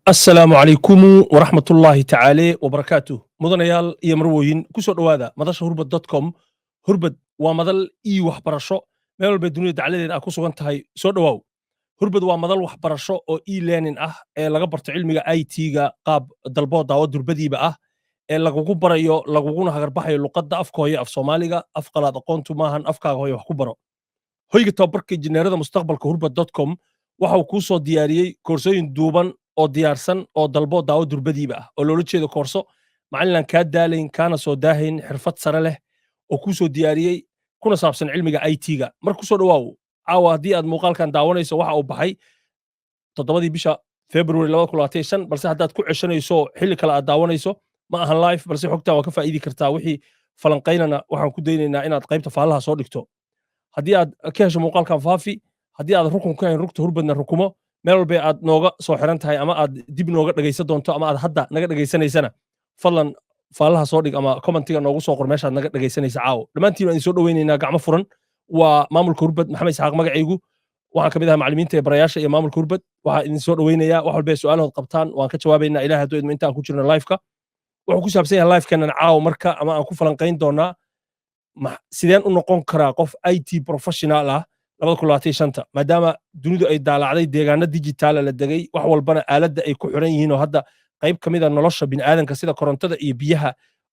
السلام عليكم ورحمة الله تعالى وبركاته مدنيال iyo marwooyin ku soo dhawaada madasha hurbad.com hurbad waa madal waxbarasho meel walba dunida dacaladeeda ku sugan tahay soo dhawaaw hurbad waa madal waxbarasho oo e-learning ah ee laga barto cilmiga IT-ga qaab dalbo daawo durbadiiba ah ee lagugu barayo laguguna hagarbaxayo luqadda afkooya af Soomaaliga af qalaad aqoontu maahan afkaaga hooyo wax ku baro hoyga tababarka injineerada mustaqbalka hurbad.com waxa uu ku soo diyaariyey koorsooyin duuban oo diyaarsan oo dalbo daawo durbadiiba ah oo loola jeedo koorso macalin ka daalayn kana soo daahayn xirfad sare leh oo ku soo diyaariyey kuna saabsan cilmiga IT-ga mar ku soo dhawaaw caawa haddii aad muuqaalkan daawanayso waxa uu baxay 7 bisha February 2025 balse haddaad ku ceshanayso xilli kale aad daawanayso ma ahan live balse xogta waa ka faa'iidi kartaa wixii falanqaynana waxaan ku daynaynaa inaad qaybta faalaha soo dhigto haddii aad ka hesho muuqaalkan faafi haddii aad rukun ka hayn rugta hurbadna rukumo meel walba aad nooga soo xiran tahay ama aad dib nooga dhagaysan doonto ama aad hadda naga dhagaysanaysana fadlan faalaha soo dhig ama commentiga noogu soo qor meeshaad naga dhagaysanaysa caawo dhammaantiin waan soo dhaweynaynaa gacmo furan waa maamulka hurbad maxamed isxaaq magacaygu waxaan ka mid ahaa macallimiinta ee barayaasha iyo maamulka hurbad waxaan idin soo dhaweynayaa wax walba su'aalahood qabtaan waan ka jawaabaynaa ilaahay hadduu idmo intaan ku jirno live-ka wuxuu ku saabsan yahay live-keenan caawo marka ama aan ku falanqayn doonaa sideen u noqon karaa qof IT professional ah 2025 maadaama dunidu ay daalacday deegaano digital la degay wax walbana aaladda ay ku xiran yihiin oo hadda qayb ka mid ah nolosha bini'aadanka sida korontada iyo biyaha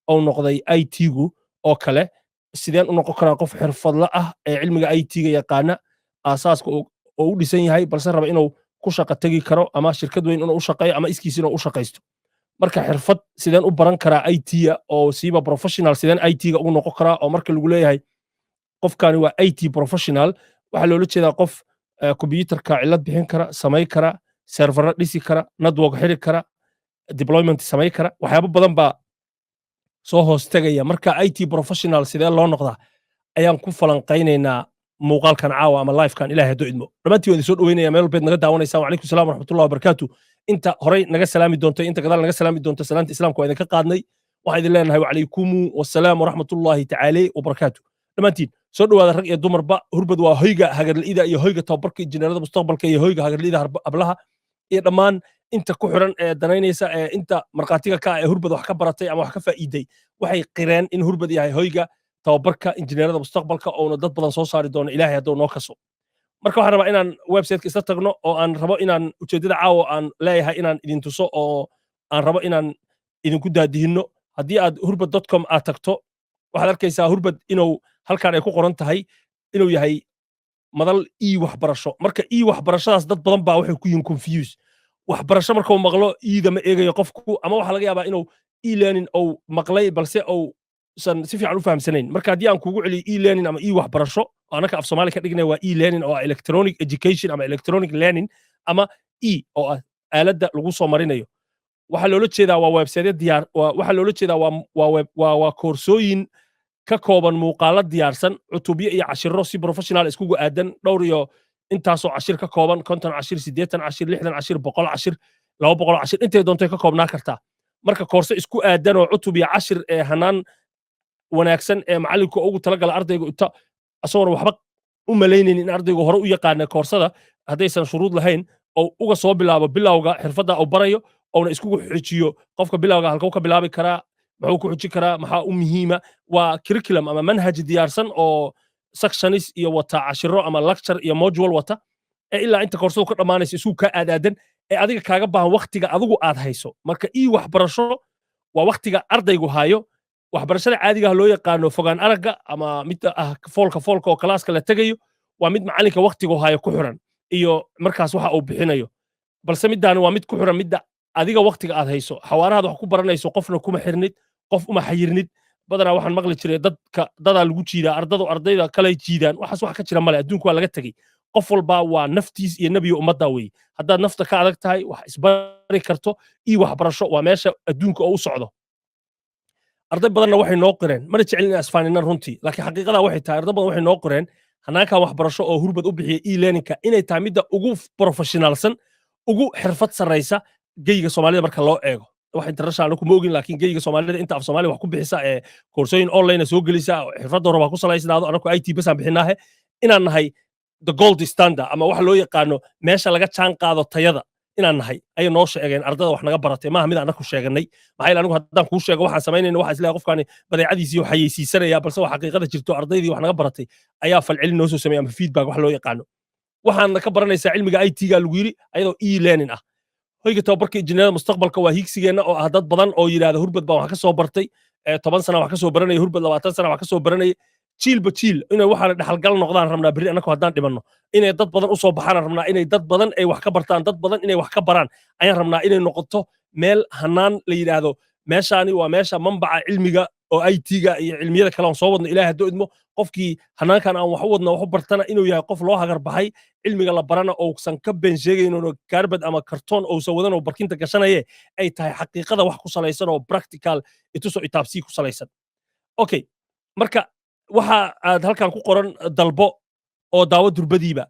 oo noqday IT-gu oo kale sideen u noqon karaa qof xirfadle ah ee cilmiga IT-ga yaqaana aasaaska oo u dhisan yahay balse raba inuu ku shaqo tagi karo ama shirkad weyn inuu u shaqeeyo ama iskiisina u shaqaysto marka xirfad sideen u baran karaa IT-ga oo siiba professional sideen IT-ga ugu noqon karaa oo marka lagu leeyahay qofkani waa IT professional waxa loola jeedaa qof kombiyuutarka cilad bixin kara samay kara serverra dhisi kara network xiri kara deployment samay kara waxyaabo badan baa soo hoos tagaya marka IT professional sidee loo noqdaa ayaan ku falanqaynaynaa muuqaalkan caawa ama live-kan ilaahay hadduu idmo dhammaantiin waan soo dhaweynaya meel walbeed naga daawanaysaan wacalaykum salaam waraxmatullahi wabarakaatu inta horey naga salaami doonto inta gadaal naga salaami doonto salaanta islaamka waa idinka qaadnay waxaan idin leenahay wacalaykum wasalaam waraxmatullahi tacaala wabarakaatu dhammaantiin soo dhawaada rag iyo dumarba hurbad waa hoyga hagarliida iyo hoyga tababarka injineerada mustaqbalka iyo hoyga hagarliida hablaha iyo dhammaan inta ku xiran ee danaynaysa ee inta markhaatiga ka ah ee hurbad wax ka baratay ama wax ka faa'iiday waxay qireen in hurbad yahay hoyga tababarka injineerada mustaqbalka oo dad badan soo saari doono ilaahay hadduu noo kaso marka waxaan rabaa inaan website-ka isla tagno oo aan rabo inaan ujeedada caawa aan leeyahay inaan idin tuso oo aan rabo inaan idinku daadihinno haddii aad hurbad.com aad tagto waxaad arkaysaa hurbad inuu halkan ay ku qoran tahay inuu yahay madal waxbarasho marka waxbarashadaas dad badan baa waxay ku yihiin confuse waxbarasho marka uu maqlo iida ma eegayo qofku ama waxa laga yaabaa inuu e-learning ou maqlay balse ou san si fiican u fahamsanayn marka haddii aan kugu celiyo e-learning ama waxbarasho oo anaka af Soomaali ka dhignay waa e-learning oo electronic education ama electronic learning ama oo ah aaladda lagu soo marinayo waxa loola jeedaa waa website diyaar waxa loola jeedaa waa koorsooyin ka kooban muuqaalo diyaarsan cutubyo iyo cashiro si professional iskugu aadan dhowr iyo intaasoo cashir ka kooban 50 cashir 80 cashir 60 cashir 100 cashir 200 cashir intay doontay ka koobnaa kartaa marka koorso isku aadan oo cutub iyo cashir ee hanaan wanaagsan ee macalinku ugu talagala ardayga inta asagoo waxba u malaynaynin in ardaygu hore u yaqaan koorsada haddaysan shuruud lahayn oo uga soo bilaabo bilowga xirfadda uu barayo oo iskugu xijiyo qofka bilowga halka ka bilaabi karaa muxuu ku xujin karaa maxaa u muhiima waa curriculum ama manhaj diyaarsan oo sectionis iyo wata cashiro ama lecture iyo module wata ee ilaa inta koorsadu ka dhamaanaysa isuu ka aadaadan ee adiga kaaga baahan waqtiga adigu aad hayso marka waxbarasho waa waqtiga ardaygu hayo waxbarashada caadiga loo yaqaano fogaan aragga ama mid ah foolka oo kalaaska la tagayo waa mid macalinka waqtigu hayo ku xiran iyo markaas waxa uu bixinayo balse midaani waa mid ku xiran midda adiga waqtiga aad hayso xawaarahaad wax ku baranayso qofna kuma xirnid qof uma xayirnid badanaa waxaan maqli jiray dadaa lagu jiidaa ardayda kale jiidaan waxaas wax ka jira male adduunku waa laga tegey qof walba waa naftiis iyo nebiyo ummadda weeye haddaad nafta ka adag tahay wax isbari karto waxbarasho waa meesha adduunka oo u socdo arday badanna waxay noo qireen mana jecelin inaan isfaaninan runtii laakiin xaqiiqada waxay tahay arday badan waxay noo qireen hanaankan waxbarasho oo hurbad u bixiya e-learningka inay tahay midda ugu professionalsan ugu xirfad sarraysa geyga Soomaalida marka loo eego wax international kuma ogin laakiin geyga Soomaalida inta af Soomaali wax ku bixisa ee koorsooyin online soo gelisa xirfadda hore wax ku salaysnaado anaku IT bas aan bixinaahe inaan nahay the gold standard ama wax loo yaqaano meesha laga jaan qaado tayada inaan nahay ayay noo sheegeen ardada wax naga baratay maaha mid aan ku sheeganay maxay anigu haddaan kuu sheego waxaan samaynayna waxa isleeyahay qofkaani badeecadiisii waxa xayeysiisanaya balse wax xaqiiqada jirto ardaydii wax naga baratay ayaa falcelin noo soo sameeya ama feedback wax loo yaqaano waxaan ka baranaysaa cilmiga IT-ga lagu yiri ayadoo e-learning ah hoyga tababarka injineerada mustaqbalka waa higsigeenna oo ah dad badan oo yiraahdo hurbad baa wax ka soo bartay 10 sano wax ka soo baranaya hurbad 20 sano wax ka soo baranaya jiilba jiil inay waxaan dhaxalgal noqdaan rabnaa bari annako haddaan dhimanno inay dad badan u soo baxaan rabnaa inay dad badan ay wax ka bartaan dad badan inay wax ka baraan ayaan rabnaa inay noqoto meel hanaan la yiraahdo meeshaani waa meesha manbaca cilmiga oo IT-ga iyo cilmiyada kale aan soo wadno ilaahay hadduu idmo qofkii hanaankan aan wax u wadno wax u bartana inuu yahay qof loo hagar baxay cilmiga la barana ousan ka been sheegayno kaarbad ama kartoon ousan wadan oo barkinta gashanaye ay tahay xaqiiqada wax ku salaysan oo practical ituso itaabsi ku salaysan okay marka waxa aad halkan ku qoran dalbo oo daawo durbadiiba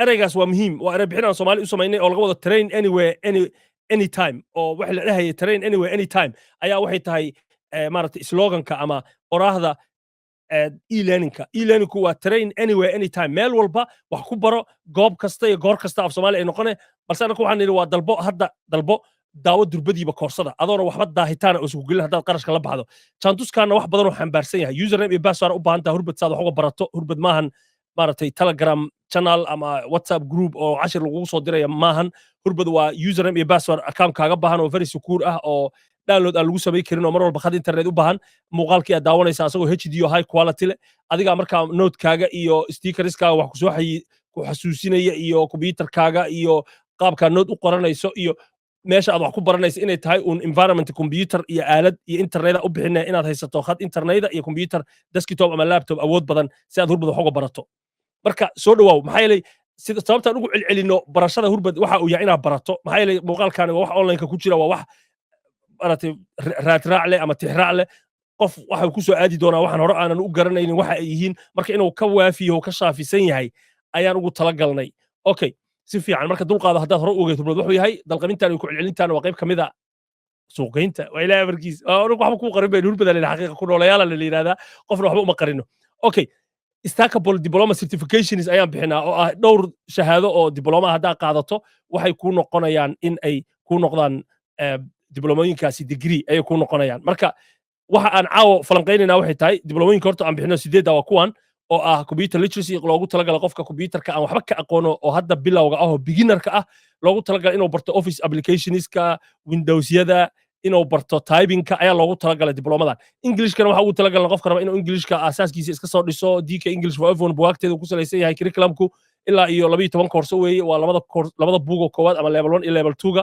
ereygaas waa muhiim waa erey bixin aan Soomaali u samaynay oo laga wado train anywhere anytime oo wax la dhahayo train anywhere anytime ayaa waxay tahay maaragtay sloganka ama oraahda e-learningku waa train anywhere anytime meel walba wax ku baro goob kasta iyo goor kasta af Soomaali ay noqonay balse anaku waxaan nidhi waa dalbo daawo durbadiiba koorsada adoona waxba daahitaana oo isku gelin haddaad qarashka la baxdo jaantuskaana wax badan oo xambaarsan yahay username iyo password u baahan tahay hurbad saad wax uga barato hurbad maahan maaragtay telegram channel ama whatsapp group oo cashir lagugu soo diraya maahan hurbad waa username iyo password account kaaga baahan oo very secure ah oo download aan lagu samayn karin oo mar walba khad internet u baahan muuqaalkii aad daawanaysa asagoo HD oo high quality leh adiga markaa note-kaaga iyo stickerskaaga wax ku soo ku xasuusinaya iyo computerkaaga iyo qaabka note u qoranayso iyo meesha aad wax ku baranaysa inay tahay un environment computer iyo aalad iyo internet u bixinaya inaad haysato khad internet iyo computer desktop ama laptop awood badan si aad hurbad wax uga barato marka soo dhawaaw maxaa yeelay sida sababtaan ugu celcelino barashada hurbad waxa uu yahay inaad barato maxaa yeelay muuqaalkaani waa wax online-ka ku jira waa wax maaragtay raadraac leh ama tixraac leh qof waxa ku soo aadi doonaa waxaan hore aanan u garanaynin waxa ay yihiin marka inuu ka waafiyo ka shaafisan yahay ayaan ugu talagalnay okay si fiican marka dulqaado haddaad hore u ogeyd hurbad wuxuu yahay dalqamintaan iyo ku celcelintaan waa qayb ka mid a suuqgeynta waa ilaahay amarkiis anigu waxba kuu qarin baynu hurbada la xaqiiqa ku noolayaala la yidhahdaa qofna waxba uma qarino okay stackable diploma certifications ayaan bixinaa oo ah dhowr shahaado oo diploma haddaad qaadato waxay kuu noqonayaan in ay kuu noqdaan diblomooyinkaasi degree ayay kuu noqonayaan marka waxa aan caawo falanqaynaynaa waxay tahay diblomooyinka horta aan bixino 8 waa kuwan oo ah computer literacy loogu talagalay qofka computerka aan waxba ka aqoono oo hadda bilowga ah oo beginnerka ah loogu talagalay inuu barto office applicationska windowsyada inuu barto typingka ayaa loogu talagalay diblomadan englishkana waxa uu talagalay qofka raba inuu englishka asaaskiisa iska soo dhiso DK English for everyone buugteedu ku salaysan yahay curriculumku ilaa iyo 12 koorso weeye waa labada buug oo koowaad ama level 1 iyo level 2 ga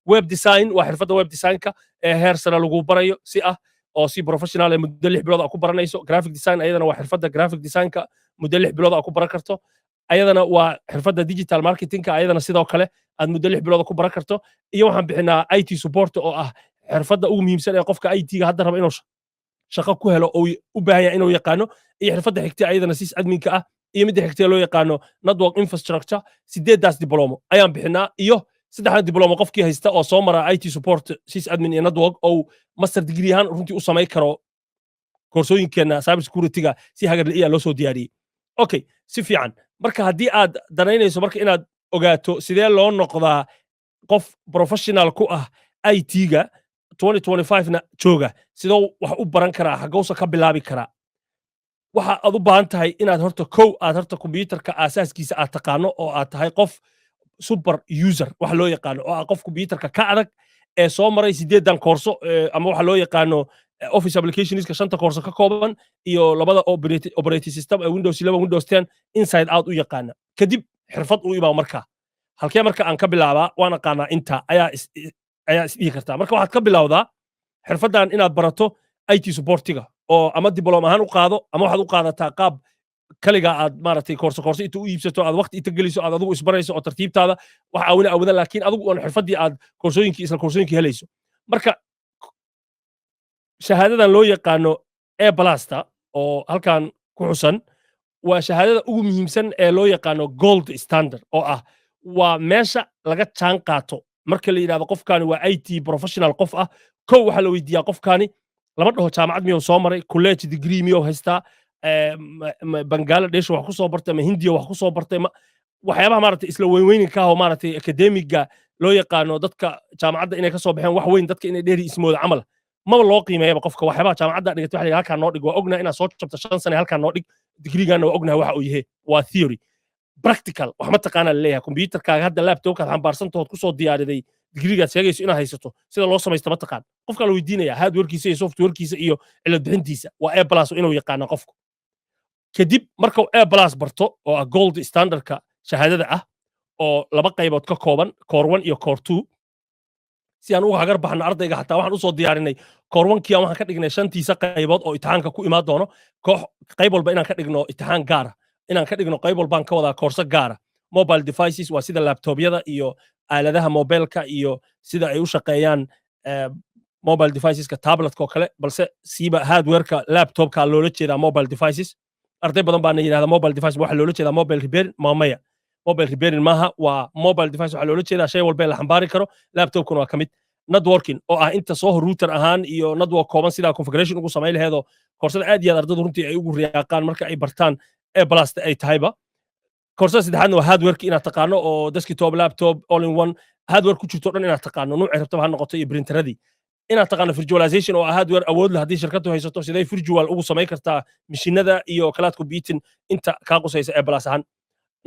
web design waa xirfadda web designka ee heer sare lagu barayo si ah oo si professional ee muddo 6 bilood ku baranayso graphic design ayadana waa xirfadda graphic designka muddo 6 bilood ku baran karto ayadana waa xirfadda digital marketingka ayadana sidoo kale aad muddo 6 bilood ku baran karto iyo waxaan bixinaa IT support oo ah xirfadda ugu muhiimsan ee qofka IT-ga hadda raba inuu shaqo ku helo oo u baahan yahay inuu yaqaano iyo xirfadda xigta ayadana sis adminka ah iyo midda xigta loo yaqaano network infrastructure 8daas diblomo ayaan bixinaa iyo 3 diblomo qofkii haysta oo soo mara IT support sis admin iyo network oo master degree ahaan runtii u samayn karo koorsooyinkeena cyber security-ga si hagar la loo soo diyaariyay okay si fiican marka haddii aad danaynayso marka inaad ogaato sidee loo noqdaa qof professional ku ah IT-ga 2025na jooga sidoo wax u baran karaa xagowsa ka bilaabi karaa waxa aad u baahan tahay inaad horta aad horta computerka asaaskiisa aad taqaano oo aad tahay qof super user wax loo yaqaano oo ah qof computerka ka adag ee soo maray 8 koorso ama waxa loo yaqaano office applicationska 5 koorso ka kooban iyo labada operating system ee Windows 11 Windows 10 inside out u yaqaana kadib xirfad u imaa marka halkee marka aan ka bilaabaa waan aqaanaa inta ayaa isdhihi kartaa marka waxaad ka bilowdaa xirfaddan inaad barato IT supportiga oo ama diploma ahaan u qaado ama waxaad u qaadataa qaab kaliga aad maaragtay koorso inta u iibsato aad waqti inta geliso aad adigu isbarayso oo tartiibtaada wax awooda laakiin adigu aan xirfadii aad koorsooyinkii helayso marka shahaadadan loo yaqaano A+ oo halkan ku xusan waa shahaadada ugu muhiimsan ee loo yaqaano gold standard oo ah waa meesha laga jaan qaato marka la yiraahdo qofkani waa IT professional qof ah waxa la weydiiyaa qofkani lama dhaho jaamacad miyuu soo maray college degree miyuu haystaa Bangladesh wax ku soo bartay ama Hindiya wax ku soo bartay waxyaabaha maaragtay isla weynka oo maaragtay academic-ga loo yaqaano dadka jaamacadda inay ka soo baxeen wax weyn dadka inay dheeri ismooda camal maba loo qiimeeyaba qofka waxyaabaha jaamacadda dhigatay waxa halkaa noo dhig waa ognahay inaad soo jabta 5 sano halkaa noo dhig digrigaana waa ognahay waxa uu yahay waa theory practical wax ma taqaana leeyahay computerkaaga hadda laptopkaad xambaarsantahood ku soo diyaariday digrigaad sheegayso inaad haysato sida loo samaysto ma taqaan qofka la weydiinaya hardwarekiisa iyo softwarekiisa iyo cilad bixintiisa waa A+ inuu yaqaano qofku kadib markuu A+ barto oo ah gold standardka shahaadada ah oo laba qaybood ka kooban core 1 iyo core 2 si aan uga hagar baxno ardayga xataa waxaan u soo diyaarinay core 1kii waxaan ka dhignay 5tiisa qaybood oo imtixaanka ku imaan doono qayb walba inaan ka dhigno imtixaan gaar ah inaan ka dhigno qayb walbaan ka wadaa koorso gaara mobile devices waa sida laptopyada iyo aaladaha mobilka iyo sida ay u shaqeeyaan mobile deviceska tabletka oo kale balse siiba hardwareka laptopka loola jeedaa mobile devices arday badan baana yidhahda mobile device waxa loola jeedaa mobile repairing maamaya mobile repairing maaha waa mobile device waxa loola jeedaa shay walba la xambaari karo laptopkuna waa ka mid networking oo ah inta soo router ahaan iyo network kooban sida configuration ugu samayn laheedo koorsada aad iyo aad ardaydu runtii ay ugu riyaaqaan marka ay bartaan A+ ay tahayba koorsada saddexaadna waa hardwareki inaad taqaano oo desktop laptop all in one hardware ku jirto dhan inaad taqaano nuucay rabtaba ha noqoto iyo printeradii inaad taqaano virtualization oo ah hardware awood leh haddii shirkadu haysato siday virtual ugu samayn kartaa mishinada iyo cloud computing inta kaa qusaysa A+ ahaan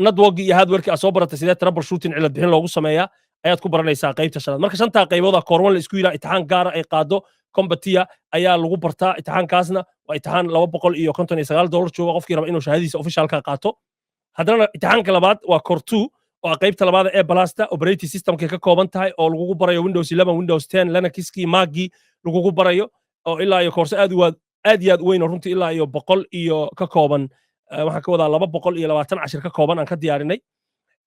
network iyo hardwareki aad soo baratay sidee troubleshooting cilad bixin loogu sameeyaa ayaad ku baranaysaa qaybta shanaad marka shantaa qaybooda core 1 la isku yidhaa imtixaan gaara ay qaado combatia ayaa lagu bartaa imtixaankaasna waa imtixaan $259 jooga qofkii raba inuu shahaadadiisa officialka qaato haddana imtixaanka labaad waa core 2 oo qaybta labaad ee A+ operating systemka ka kooban tahay oo lagugu barayo Windows 11 Windows 10 Linuxkii Macgii lagugu barayo oo ilaa iyo koorso aad iyo aad weyn oo runtii ilaa iyo 100 iyo ka kooban waxaan ka wadaa 220 cashir ka kooban aan ka diyaarinay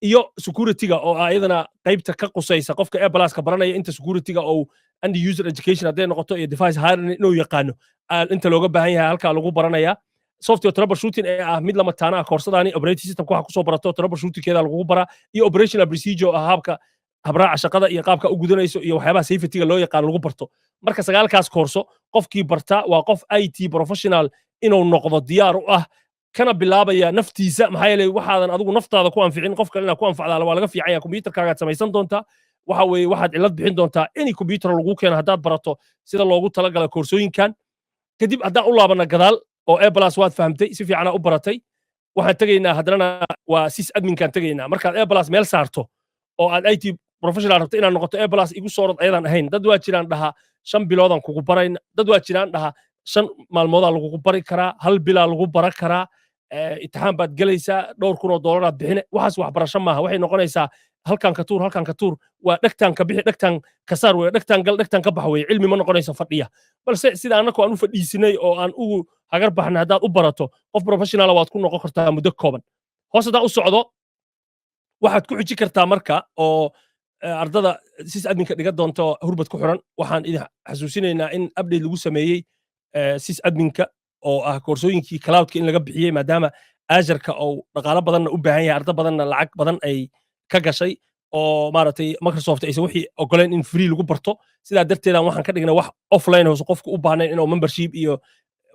iyo securityga oo ayadana qaybta ka qusaysa qofka A+ ka baranaya inta securityga oo and user education hadday noqoto iyo device hardening inuu yaqaano inta looga baahan yahay halka lagu baranaya software troubleshooting ee ah mid lama taana koorsadaani operating system waxa ku soo barato troubleshootingkeeda lagu bara iyo operational procedure ah habraaca shaqada iyo qaabka u gudanayso iyo waxyaabaha safetyga loo yaqaan lagu barto marka sagaalkaas koorso qofkii barta waa qof IT professional inuu noqdo diyaar u ah kana bilaabaya naftiisa maxaa yeelay waxaadan adigu naftaada ku anficin qof kale inaad ku anfacdaa waa laga fiican yahay computerkaaga aad samaysan doontaa waxa weeye waxaad cilad bixin doontaa any computer lagu keeno haddaad barato sida loogu talagalay koorsooyinkan kadib haddaan u laabana gadaal oo A+ waad fahamtay si fiicana u baratay waxaan tegaynaa haddana waa sys adminkaan tegaynaa markaad A+ meel saarto oo aad IT professional rabto inaad noqoto A+ igu soo rod ayadaan ahayn dad waa jiraan dhaha 5 biloodan kugu barayn dad waa jiraan dhaha 5 maalmoodaa lagugu bari karaa 1 bilaa lagu bara karaa imtixaan baad gelaysaa dhowr kun oo doolaraad bixine waxaas waxbarasho maaha waxay noqonaysaa halkan ka tuur waa dhegtaan ka bixi dhegtaan ka saar weye dhegtaan gal dhegtaan ka bax weye cilmi ma noqonaysa fadhiya balse sida annako aan u fadhiisinay oo aan ugu hagar baxnay haddaad u barato qof professionala waad ku noqon kartaa muddo kooban hoos haddaan u socdo waxaad ku xiji kartaa marka oo ardada sys adminka dhiga doonto hurbad ku xiran waxaan idin xasuusinaynaa in update lagu sameeyey sys adminka oo ah koorsooyinkii cloudka in laga bixiyey maadaama azureka oo dhaqaalo badanna u baahan yahay arda badanna lacag badan ay ka gashay oo maaragtay Microsoft aysan wixii ogoleen in free lagu barto sidaa darteedan waxaan ka dhignay wax offline hoos qofku u baahnayn inuu membership iyo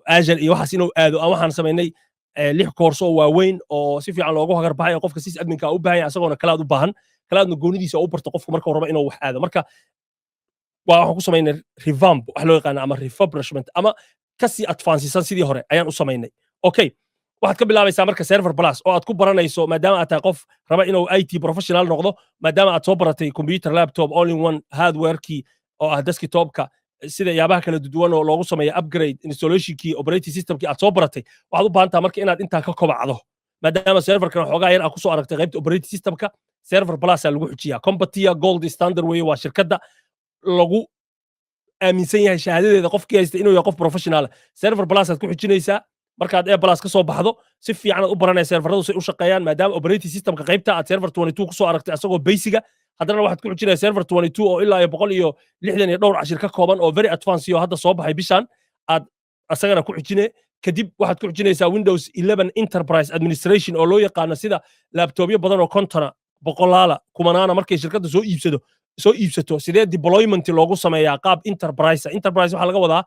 Azure iyo waxaas inuu aado aan waxaan samaynay 6 koorso oo waaweyn oo si fiican loogu hagar baxay qofka sys adminka u baahan yahay asagoona cloud u baahan cloudna goonidiisa u barto qofku marka uu rabo inuu wax aado marka waxaan ku samaynay revamp wax loo yaqaan ama refurbishment ama kasii advanced sidii hore ayaan u samaynay okay waxaad ka bilaabaysaa marka server plus oo aad ku baranayso maadaama aad tahay qof raba inuu IT professional noqdo maadaama aad soo baratay computer laptop all in one hardwarekii oo ah desktopka sida yaabaha kala duwan oo loogu sameeyo upgrade installationkii operating systemkii aad soo baratay waxaad u baahan tahay marka inaad intaa ka kobacdo maadaama serverkan xoogaa yar aad ku soo aragtay qaybta operating systemka server plus lagu xujiyaa combatia gold standard weeye waa shirkadda lagu aaminsan yahay shahaadadeeda qofkii haysta inuu yahay qof professional server plus aad ku xujinaysaa markaad A+ ka soo baxdo si fiican aad u baranaysaa serveradu si u shaqeeyaan maadaama operating systemka qaybta aad server 22 ku soo aragtay asagoo basiga haddana waxaad ku xujinaysaa server 22 oo ilaa 160 iyo dhowr cashir ka kooban oo very advanced oo hadda soo baxay bishan aad asagana ku xujinay kadib waxaad ku xujinaysaa Windows 11 Enterprise Administration oo loo yaqaan sida laptopyo badan oo kontona boqolaala kumanaana markay shirkadda soo iibsato sidee deployment loogu sameeyaa qaab enterprise waxa laga wadaa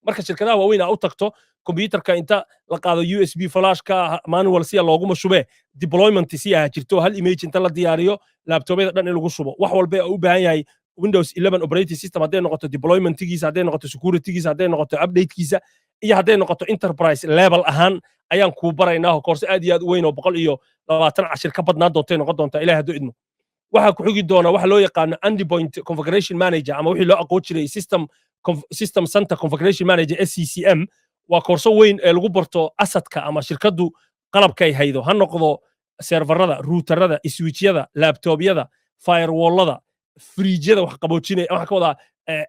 marka shirkadaha waaweyn aa u tagto computerka inta la qaado USB flashka manual si loogu mashube deployment si ah jirto hal image inta la diyaariyo laptopyada dhan in lagu shubo wax walba u baahan yahay Windows 11 operating system haday noqoto deploymentigiisa haday noqoto securitygiisa haday noqoto updatekiisa iyo haday noqoto enterprise level ahaan ayaan ku baraynaa course aad iyo aad u weyn oo 120 cashir ka badnaan doonto noqon doonta ilaahay haduu idmo waxa ku xigi doona waxa loo yaqaan endpoint configuration manager ama wixii loo aqoon jiray system center configuration manager SCCM waa koorso weyn ee lagu barto asadka ama shirkadu qalabka ay haydo ha noqdo serverada routerada switchyada laptopyada firewallada fridge-yada wax qaboojinaya waxa ka wada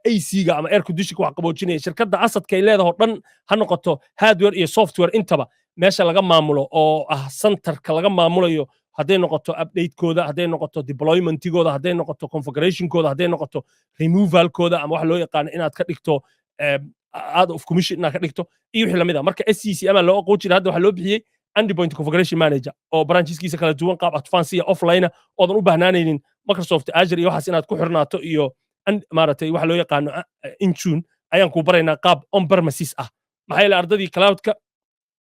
AC-ga ama air conditioning wax qaboojinaya shirkada asadka ay leedahay dhan ha noqoto hardware iyo software intaba meesha laga maamulo oo centerka laga maamulayo haday noqoto update-kooda haday noqoto deployment-kooda haday noqoto configuration-kooda haday noqoto removal-kooda ama wax loo yaqaan inaad ka dhigto out of commission inaad ka dhigto iyo wixii lamid ah marka SCCM loo aqoon jiray hadda waxa loo bixiyay endpoint configuration manager oo brancheskiisa kala duwan qaab advance offline oo u bahnaanaynin Microsoft Azure iyo waxaas inaad ku xirnaato iyo maaragtay waxa loo yaqaan Intune ayaan ku baraynaa qaab on premises ah maxay la ardadii cloud-ka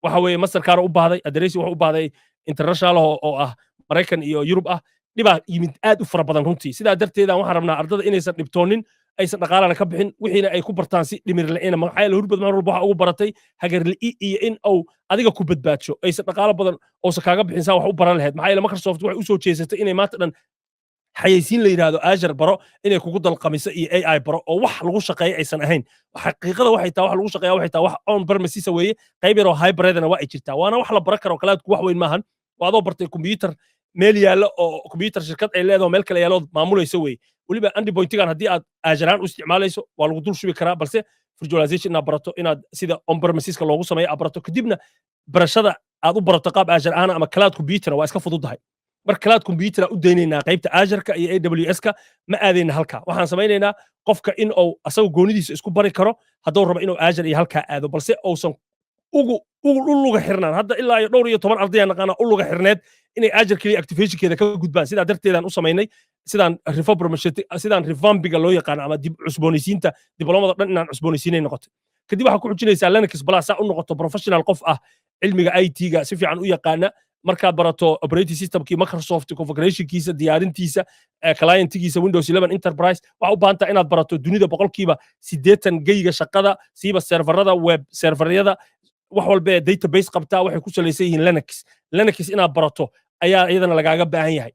waxa weeye mastercard u baahday address waxa u baahday international oo ah Mareykan iyo Yurub ah dhiba yimid aad u fara badan runtii sidaa darteed waxaan rabnaa ardada inaysan dhibtoonin aysan dhaqaalana ka bixin wixiina ay ku bartaan si dhimir la'ina maxay la hurbad mar walba waxa ugu baratay hagar li'i iyo in uu adiga ku badbaadsho aysan dhaqaalo badan oo sakaaga bixin saa wax u baran lahayd maxay la Microsoft waxay u soo jeesatay inay maanta dhan xayeysiin la yiraahdo Azure baro inay kugu dalqamiso iyo AI baro oo wax lagu shaqeeyo aysan ahayn xaqiiqada waxay taa wax lagu shaqeeyo waxay taa wax on premises weeye qayb yar oo hybridna waa ay jirtaa waana wax la baran karo cloud-ku wax weyn maahan waa adoo bartay computer meel yaalo oo computer shirkad ay leedahay meel kale yaalo maamulayso weeye waliba endpoint-gan haddii aad Azure u isticmaalayso waa lagu dul shubi karaa balse virtualization inaad barato inaad sida on premises-ka loogu sameeyo aad barato kadibna barashada aad u barato qaab Azure ahna ama cloud computer waa iska fududahay marka cloud computer u daynaynaa qaybta Azure-ka iyo AWS-ka ma aadayna halka waxaan samaynaynaa qofka in uu asagu goonidiisa isku bari karo hadduu rabo inuu Azure iyo halka aado balse uusan ugu luga xirnaan hadda ilaa iyo dhowr iyo 10 arday aan naqaan u luga xirneed inay Azure kaliya activation-keeda ka gudbaan sida darteedaan u sameynay sidaan revampiga loo yaqaan ama dib cusboonaysiinta diblomada dhan inaan cusboonaysiinay noqoto kadib waxa ku xujinaysaa Linux Plus u noqoto professional qof ah cilmiga IT-ga si fiican u yaqaana markaad barato operating systemkii Microsoft configurationkiisa diyaarintiisa client-giisa Windows 11 Enterprise waxa u baahan tahay inaad barato dunida boqolkiiba 80 geyga shaqada siiba serverada web serveryada wax walba database qabtaa waxay ku salaysan yihiin Linux inaad barato ayaa iyadana lagaaga baahan yahay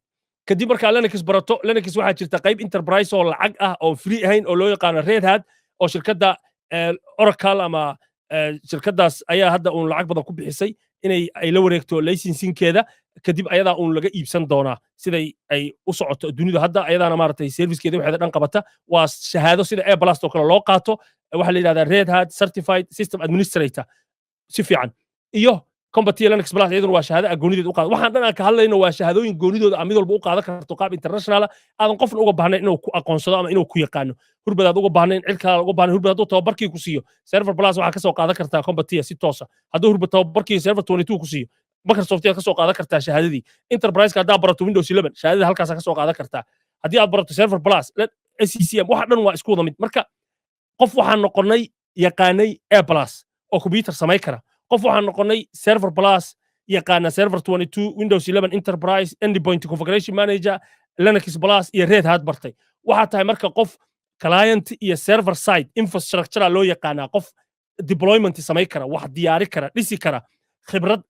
kadib markaa Linux barato Linux waxaa jirta qayb enterprise oo lacag ah oo free ahayn oo loo yaqaan Red Hat oo shirkadda Oracle ama shirkadaas ayaa hadda uun lacag badan ku bixisay inay ay la wareegto licensing-keeda kadib ayadaa uun laga iibsan doonaa siday ay u socoto dunida hadda ayadaana maaragtay servicekeeda waxeeda dhan qabata waa shahaado sida A+ oo kale loo qaato waxa la yiraahdaa Red Hat Certified System Administrator si fiican iyo Compatible Linux Plus iyaduna waa shahaado goonideed u qaado waxaan dhan ka hadlayno waa shahaadooyin goonidooda mid walba u qaadan karto qaab international aadan qofna uga baahnayn inuu ku aqoonsado ama inuu ku yaqaano hurbadaad uga baahnayn cilka uga baahnayn hurbadaad u tababarkii ku siiyo Server Plus waxa ka soo qaadan kartaa Compatible si toos ah hadduu hurbad tababarkii Server 22 ku siiyo Microsoft ayaa ka soo qaadan kartaa shahaadadii Enterprise-ka haddaa barato Windows 11 shahaadada halkaas ka soo qaadan kartaa haddii aad barato Server Plus SCCM waxa dhan waa isku wada mid marka qof waxaan noqonay yaqaanay A+ oo computer samay kara qof waxaan noqonay Server Plus yaqaana Server 22 Windows 11 Enterprise Endpoint Configuration Manager Linux Plus iyo Red Hat bartay waxa tahay marka qof client iyo server side infrastructure loo yaqaana qof deployment samay kara wax diyaari kara dhisi kara khibrad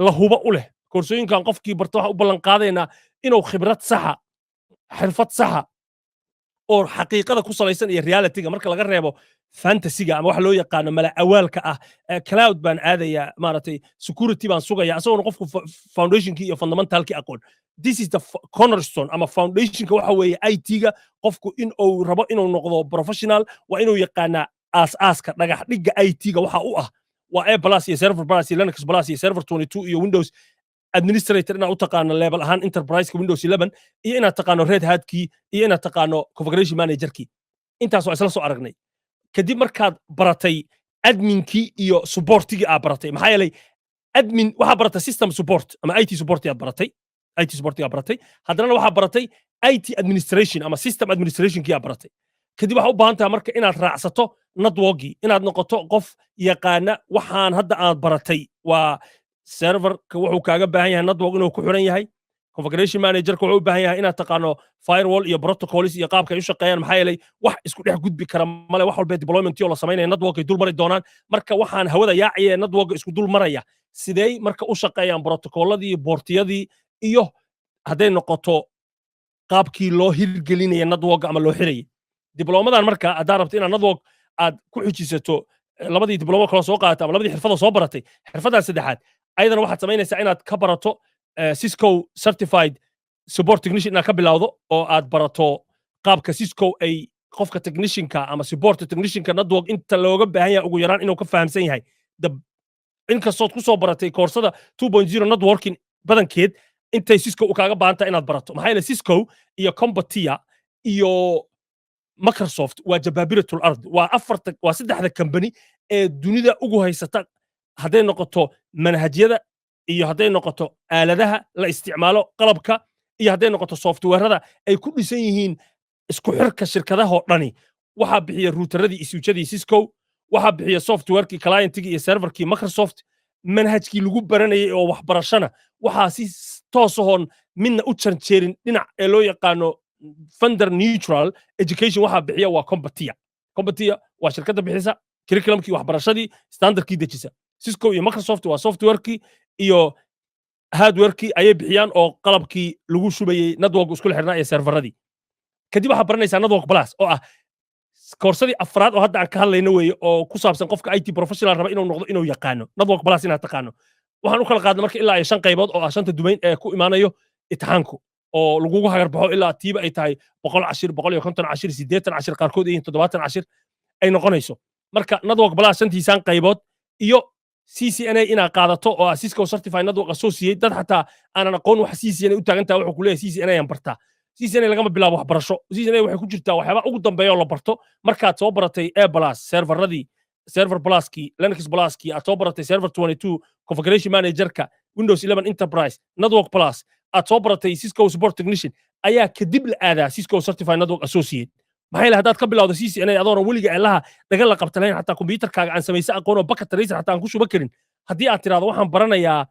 la hubo u leh koorsooyinkan qofkii barto waxa u ballan qaadayna inuu khibrad saxa xirfad saxa oo xaqiiqada ku salaysan iyo reality-ga marka laga reebo fantasy-ga ama wax loo yaqaano mala awaalka ah cloud baan aadaya maaragtay security baan sugaya asagoo qofku foundation-kii iyo fundamental-kii aqoon this is the cornerstone ama foundation-ka waxa weeye IT-ga qofku in uu rabo inuu noqdo professional waa inuu yaqaana aas-aaska dhagax dhigga IT-ga waxa u ah waa A+ iyo Server Plus iyo Linux Plus iyo Server 22 iyo Windows administrator inaad u taqaano level ahaan enterprise-ka Windows 11 iyo inaad taqaano Red Hat-kii iyo inaad taqaano configuration manager-kii intaas waa isla soo aragnay kadib markaad baratay admin-kii iyo support-kii aad baratay maxaa yeelay admin waxaa baratay system support ama IT support aad baratay IT support aad baratay haddana waxaa baratay IT administration ama system administration-kii aad baratay kadib waxaa u baahan tahay marka inaad raacsato networkii inaad noqoto qof yaqaana waxaan hadda aad baratay waa serverka wuxuu kaaga baahan yahay network inuu ku xiran yahay configuration managerka wuxuu u baahan yahay inaad taqaano firewall iyo protocols iyo qaabka ay u shaqeeyaan maxaa yeelay wax isku dhex gudbi kara male wax walba deployment oo la sameynaya network ay dul mari doonaan marka waxaan hawada yaacaya network isku dul maraya sidee marka u shaqeeyaan protocolladii boortiyadii iyo hadday noqoto qaabkii loo hirgelinaya network ama loo xirayay diblomadan marka haddaad rabto inaad network aad ku xijisato labadii diblomo kala soo qaadato ama labadii xirfada soo baratay xirfadaas saddexaad ayadana waxaad samaynaysaa inaad ka barato Cisco certified support technician inaad ka bilowdo oo aad barato qaabka Cisco ay qofka technicianka ama support technicianka network inta looga baahan yahay ugu yaraan inuu ka fahamsan yahay inkastood ku soo baratay koorsada 2.0 networking badankeed intay Cisco u kaaga baahan tahay inaad barato maxaa yeelay Cisco iyo Combatia iyo Microsoft waa jabaabiratul ard waa saddexda company ee dunida ugu haysata hadday noqoto manhajyada iyo hadday noqoto aaladaha la isticmaalo qalabka iyo hadday noqoto softwarada ay ku dhisan yihiin isku xirka shirkadaha dhani waxa bixiya routeradii isuujadii Cisco waxa bixiya softwarekii clientigii iyo serverkii Microsoft manhajkii lagu baranayay oo waxbarashana waxa si toos ahoon midna u janjeerin dhinac ee loo yaqaano funder neutral education waxa bixiya waa Combatia waa shirkadda bixisa curriculumkii waxbarashadii standardkii dejisa Cisco iyo Microsoft waa softwarekii iyo hardwarekii ayay bixiyaan oo qalabkii lagu shubayay network isku xirnaa ee serveradii kadib waxaad baranaysaa network plus oo ah koorsadii afraad oo hadda aan ka hadlayno weeye oo ku saabsan qofka IT professional raba inuu noqdo inuu yaqaano network plus inaad taqaano waxaan u kala qaadnay marka ilaa 5 qaybood oo ah 5 domain ee ku imaanayo imtixaanku oo lagugu hagar baxo ilaa tiiba ay tahay 100 cashir 150 cashir 80 cashir qaarkood iyo 70 cashir ay noqonayso marka network plus 5 qaybood iyo CCNA inaad qaadato oo ah Cisco certified network associate dad xataa aanan aqoon wax CCNA u taagan tahay wuxuu ku leeyahay CCNA aan bartaa CCNA lagama bilaabo waxbarasho CCNA waxay ku jirtaa waxyaaba ugu dambeeya oo la barto markaad soo baratay A+ serveradii server pluskii Linux pluskii aad soo baratay server 22 configuration managerka Windows 11 enterprise network plus aad soo baratay Cisco support technician ayaa kadib la aadaa Cisco certified network associate maxay la haddaad ka bilowdo CCNA adoona weliga ilaha dhagal la qabta lahayn xataa kombiyuutarkaaga aan samaysan aqoon oo bucket tracer xataa aan ku shuba karin haddii aad tiraahdo waxaan baranayaa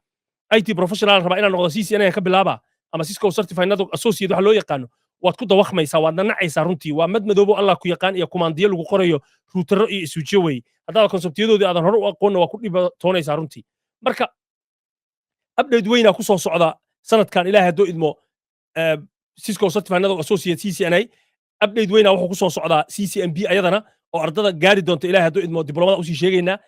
IT professional raba inaan noqdo CCNA ka bilaaba ama Cisco certified network associate waxa loo yaqaano waad ku dawaqmaysaa waad nacaysaa runtii waa mad madoobo Allah ku yaqaan iyo kumaandiyo lagu qorayo routero iyo isuujiyo way haddaad konseptiyadoodii aadan hore u aqoon waa ku dhibatoonaysaa runtii marka update weyna ku soo socda sanadkan ilaahay hadduu idmo Cisco certified network associate CCNA update weyna wuxuu ku soo socdaa CCNB ayadana oo ardada gaari doonta ilaahay hadduu idmo diblomada u sii sheegaynaa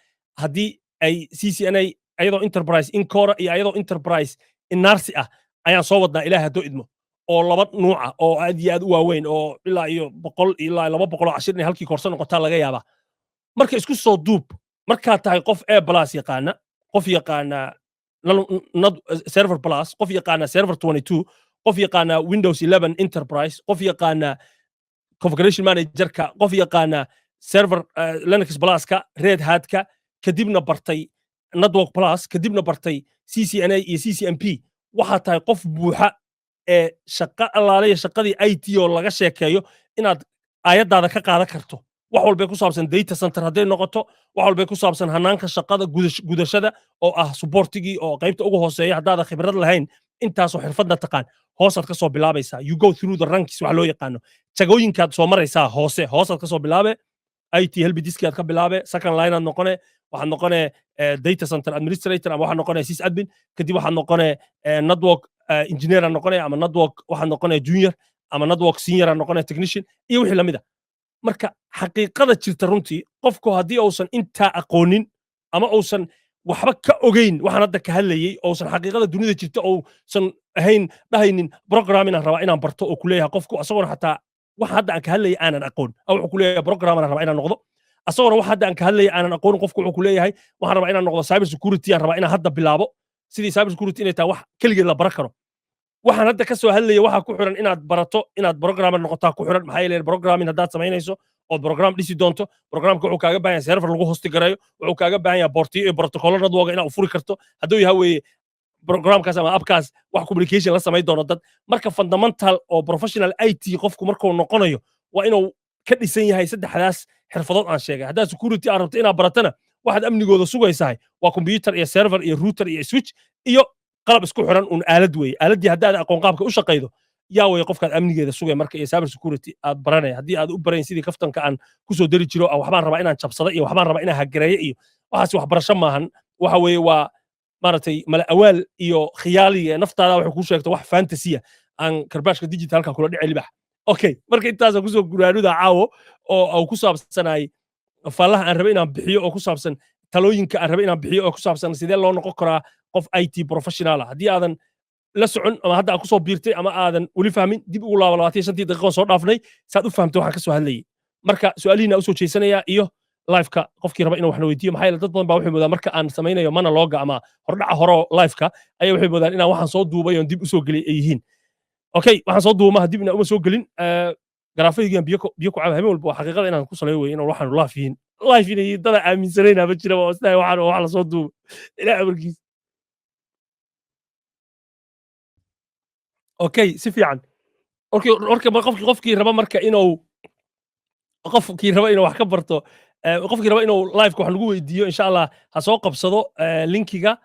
haddii ay CCNA ayadoo enterprise in-core iyo ayadoo enterprise in-narsi ah ayaan soo wadnaa ilaahay hadduu idmo oo laba nuuca oo aad iyo aad u waaweyn oo ilaa iyo 100 ilaa 200 cashir inay halkii koorso noqotaa laga yaabaa marka isku soo duub markaad tahay qof A+ yaqaana qof yaqaana server plus qof yaqaana server 22 qof yaqaana Windows 11 enterprise qof yaqaana configuration managerka qof yaqaana server Linux pluska Red Hat-ka kadibna bartay network plus kadibna bartay CCNA iyo CCNP waxa tahay qof buuxa ee shaqo allaaleeya shaqadii IT oo laga sheekeeyo inaad aayadaada ka qaadan karto wax walba ku saabsan data center hadday noqoto wax walba ku saabsan hanaanka shaqada gudashada oo ah supportigii oo qaybta ugu hooseeya haddaad khibrad lahayn intaasoo xirfadna taqaan hoosaad ka soo bilaabaysaa you go through the ranks wax loo yaqaano jagooyinkaad soo maraysaa hoosaad ka soo bilaabe IT helpdesk aad ka bilaabe second line aad noqone waxaad noqone data center administrator ama waxaad noqone sysadmin kadib waxaad noqone network engineer aad noqone ama network waxaad noqone junior ama network senior aad noqone technician iyo wixii lamid ah marka xaqiiqada jirta runtii qofku haddii uusan intaa aqoonin ama uusan waxba ka ogeyn waxaan hadda ka hadlayay uusan xaqiiqada dunida jirta uusan ahayn dhahaynin programming aan rabaa inaan barto oo ku leeyahay qofku asagoona xataa wax hadda aan ka hadlayay aanan aqoon wuxuu ku leeyahay programmer aan rabaa inaan noqdo asagoona wax hadda aan ka hadlayay aanan aqoon qofku wuxuu ku leeyahay waxaan rabaa inaan noqdo cyber security aan rabaa inaan hadda bilaabo sidii cyber security inay tahay wax keligeed la baran karo waxaan hadda ka soo hadlayay waxa ku xiran inaad barato inaad programmer noqotaa ku xiran maxay leeyahay programming haddaad samaynayso oo program dhisi doonto programka wuxuu kaaga baahan yahay server lagu hosti gareeyo wuxuu kaaga baahan yahay portiyo iyo protocol network inaad u furi karto hadduu yahay weeye programkaas ama appkaas wax communication la samayn doono dad marka fundamental oo professional IT qofku markuu noqonayo waa inuu ka dhisan yahay saddexdaas xirfadood aan sheegay haddaad security aad rabto inaad baratana waxaad amnigooda sugaysahay waa computer iyo server iyo router iyo switch iyo qalab isku xiran un aalad weeye aaladdii haddaad aqoon qaabka u shaqaydo yaa way qofkaad amnigeeda sugay marka iyo cyber security aad baranay haddii aad u barayn sidii kaftanka aan kusoo dari jiro waxbaan rabaa inaan jabsado iyo waxbaan rabaa inaan hagareeyo iyo waxaas waxbarasho maahan waxa weeye waa maaragtay mala awaal iyo khiyaaliga naftaada waxay kuu sheegto wax fantasiya aan karbaashka digitalka kula dhici libax okay marka intaasaan kusoo guraanuda caawo oo ku saabsanay fallaha aan rabay inaan bixiyo oo ku saabsan talooyinka aan rabay inaan bixiyo oo ku saabsan sidee loo noqon karaa qof IT professional ah haddii aadan la socon ama hadda aad kusoo biirtay ama aadan weli fahmin dib ugu laabo 25 daqiiqo soo dhaafnay saad u fahamtay waxaan ka soo hadlayay marka su'aalihiina u soo jeesanaya iyo live-ka qofkii raba inuu waxna weydiiyo maxaa yeelay dad badan baa waxay moodaan marka aan samaynayo monologue ama hordhaca hore live-ka ayaa waxay moodaan inaan waxaan soo duubay oon dib u soo geliyay ay yihiin okay waxaan soo duumaha dib inaan uma soo gelin garaafaygiian biyo ku caba habeen walba waa xaqiiqada inaan ku saleeyo wey inaan waxaan live yihiin live inay dada aaminsanayna ma jira waa isnahay waxaan wax la soo duubo ilaa amarkiis okay si fiican qofkii raba marka inuu qofkii raba inuu wax ka barto qofkii raba inuu live-ka wax lagu weydiiyo insha allah ha soo qabsado linkiga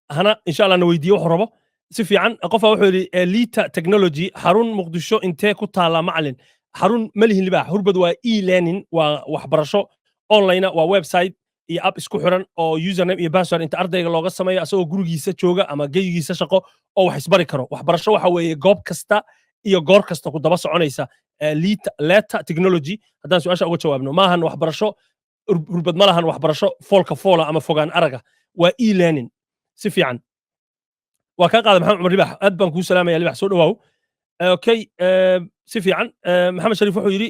hana insha allah na weydiiyo wuxuu rabo si fiican qofaa wuxuu yidhi lita technology xarun muqdisho intee ku taala macalin xarun malihin libaax hurbad waa e-learning waa waxbarasho online waa website iyo app isku xiran oo username iyo password inta ardayga looga sameeyo asagoo gurigiisa jooga ama geyigiisa shaqo oo wax isbari karo waxbarasho waxa weeye goob kasta iyo goor kasta ku daba soconaysa leta technology haddaan su-aasha uga jawaabno maahan waxbarasho hurbad ma lahan waxbarasho foolka foola ama fogaan araga waa e-learning si fiican waa kaa qaada maxamed cumar libax aad baan kuu salaamaya libax soo dhawaaw okay si fiican maxamed shariif wuxuu yidhi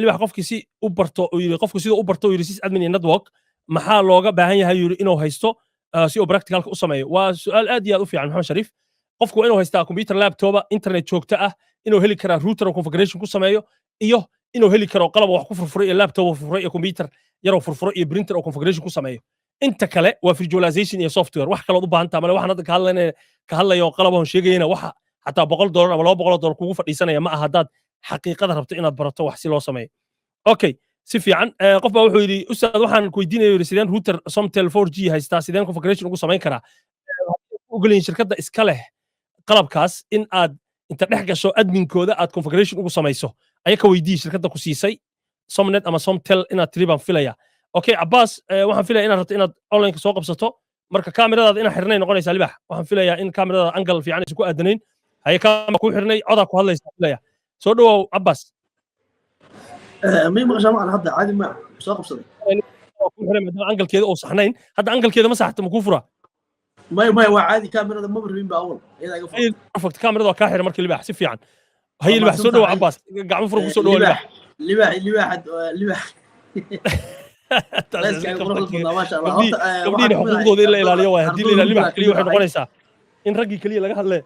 libax qofkii si u barto uu yidhi qofku siduu u barto uu yidhi sys admin iyo network maxaa looga baahan yahay yidhi inuu haysto si uu practicalka u sameeyo waa su'aal aad iyo aad u fiican maxamed shariif qofku waa inuu haystaa computer laptopa internet joogto ah inuu heli karaa router oo configuration ku sameeyo iyo inuu heli karo qalab wax ku furfuray iyo laptop oo furfuray iyo computer yaroo furfuro iyo printer oo configuration ku sameeyo inta kale waa visualization iyo software wax kale u baahan tahay male waxaan hadda ka hadlayo qalabahon sheegayna waxa xataa $100 ama $200 kugu fadhiisanaya ma aha haddaad xaqiiqada rabto inaad barato wax si loo sameeyo okay si fiican qof baa wuxuu yidhi ustaad waxaan ku weydiinayo yidhi sideen router somtel 4G haystaa sideen configuration ugu samayn karaa ogolyihin shirkadda iska leh qalabkaas in aad inta dhex gasho adminkooda aad configuration ugu samayso aya ka weydiiyi shirkadda ku siisay somnet ama somtel inaad tiri baan filaya okay Abbas waxaan filaya inaad rabto inaad online soo qabsato marka kaamiradaada inaan xirnay noqonaysaa libax waxaan filayaa in kaamiradaada angle fiican isku aadanayn haye kaamira ku xirnay codaa ku hadlaysaa filaya soo dhawaaw Abbas مين ما شاء الله هذا عادي ما سوق بصدق ku xiray maadaama angalkeeda oo saxnayn hadda angalkeeda ma saxta ma ku fura ما هو عادي كاميرا ما برين باول اذا قفل perfect kaamirada waa kaa xiran markii libax si fiican haye libax soo dhawaaw Abbas gacmo fura ku soo dhawaaw libax لباح ما شاء الله gabdhiina xuquuqdooda in la ilaaliyo waay haddii la ilaaliyo libax keliya waxay noqonaysaa in raggii keliya laga hadlee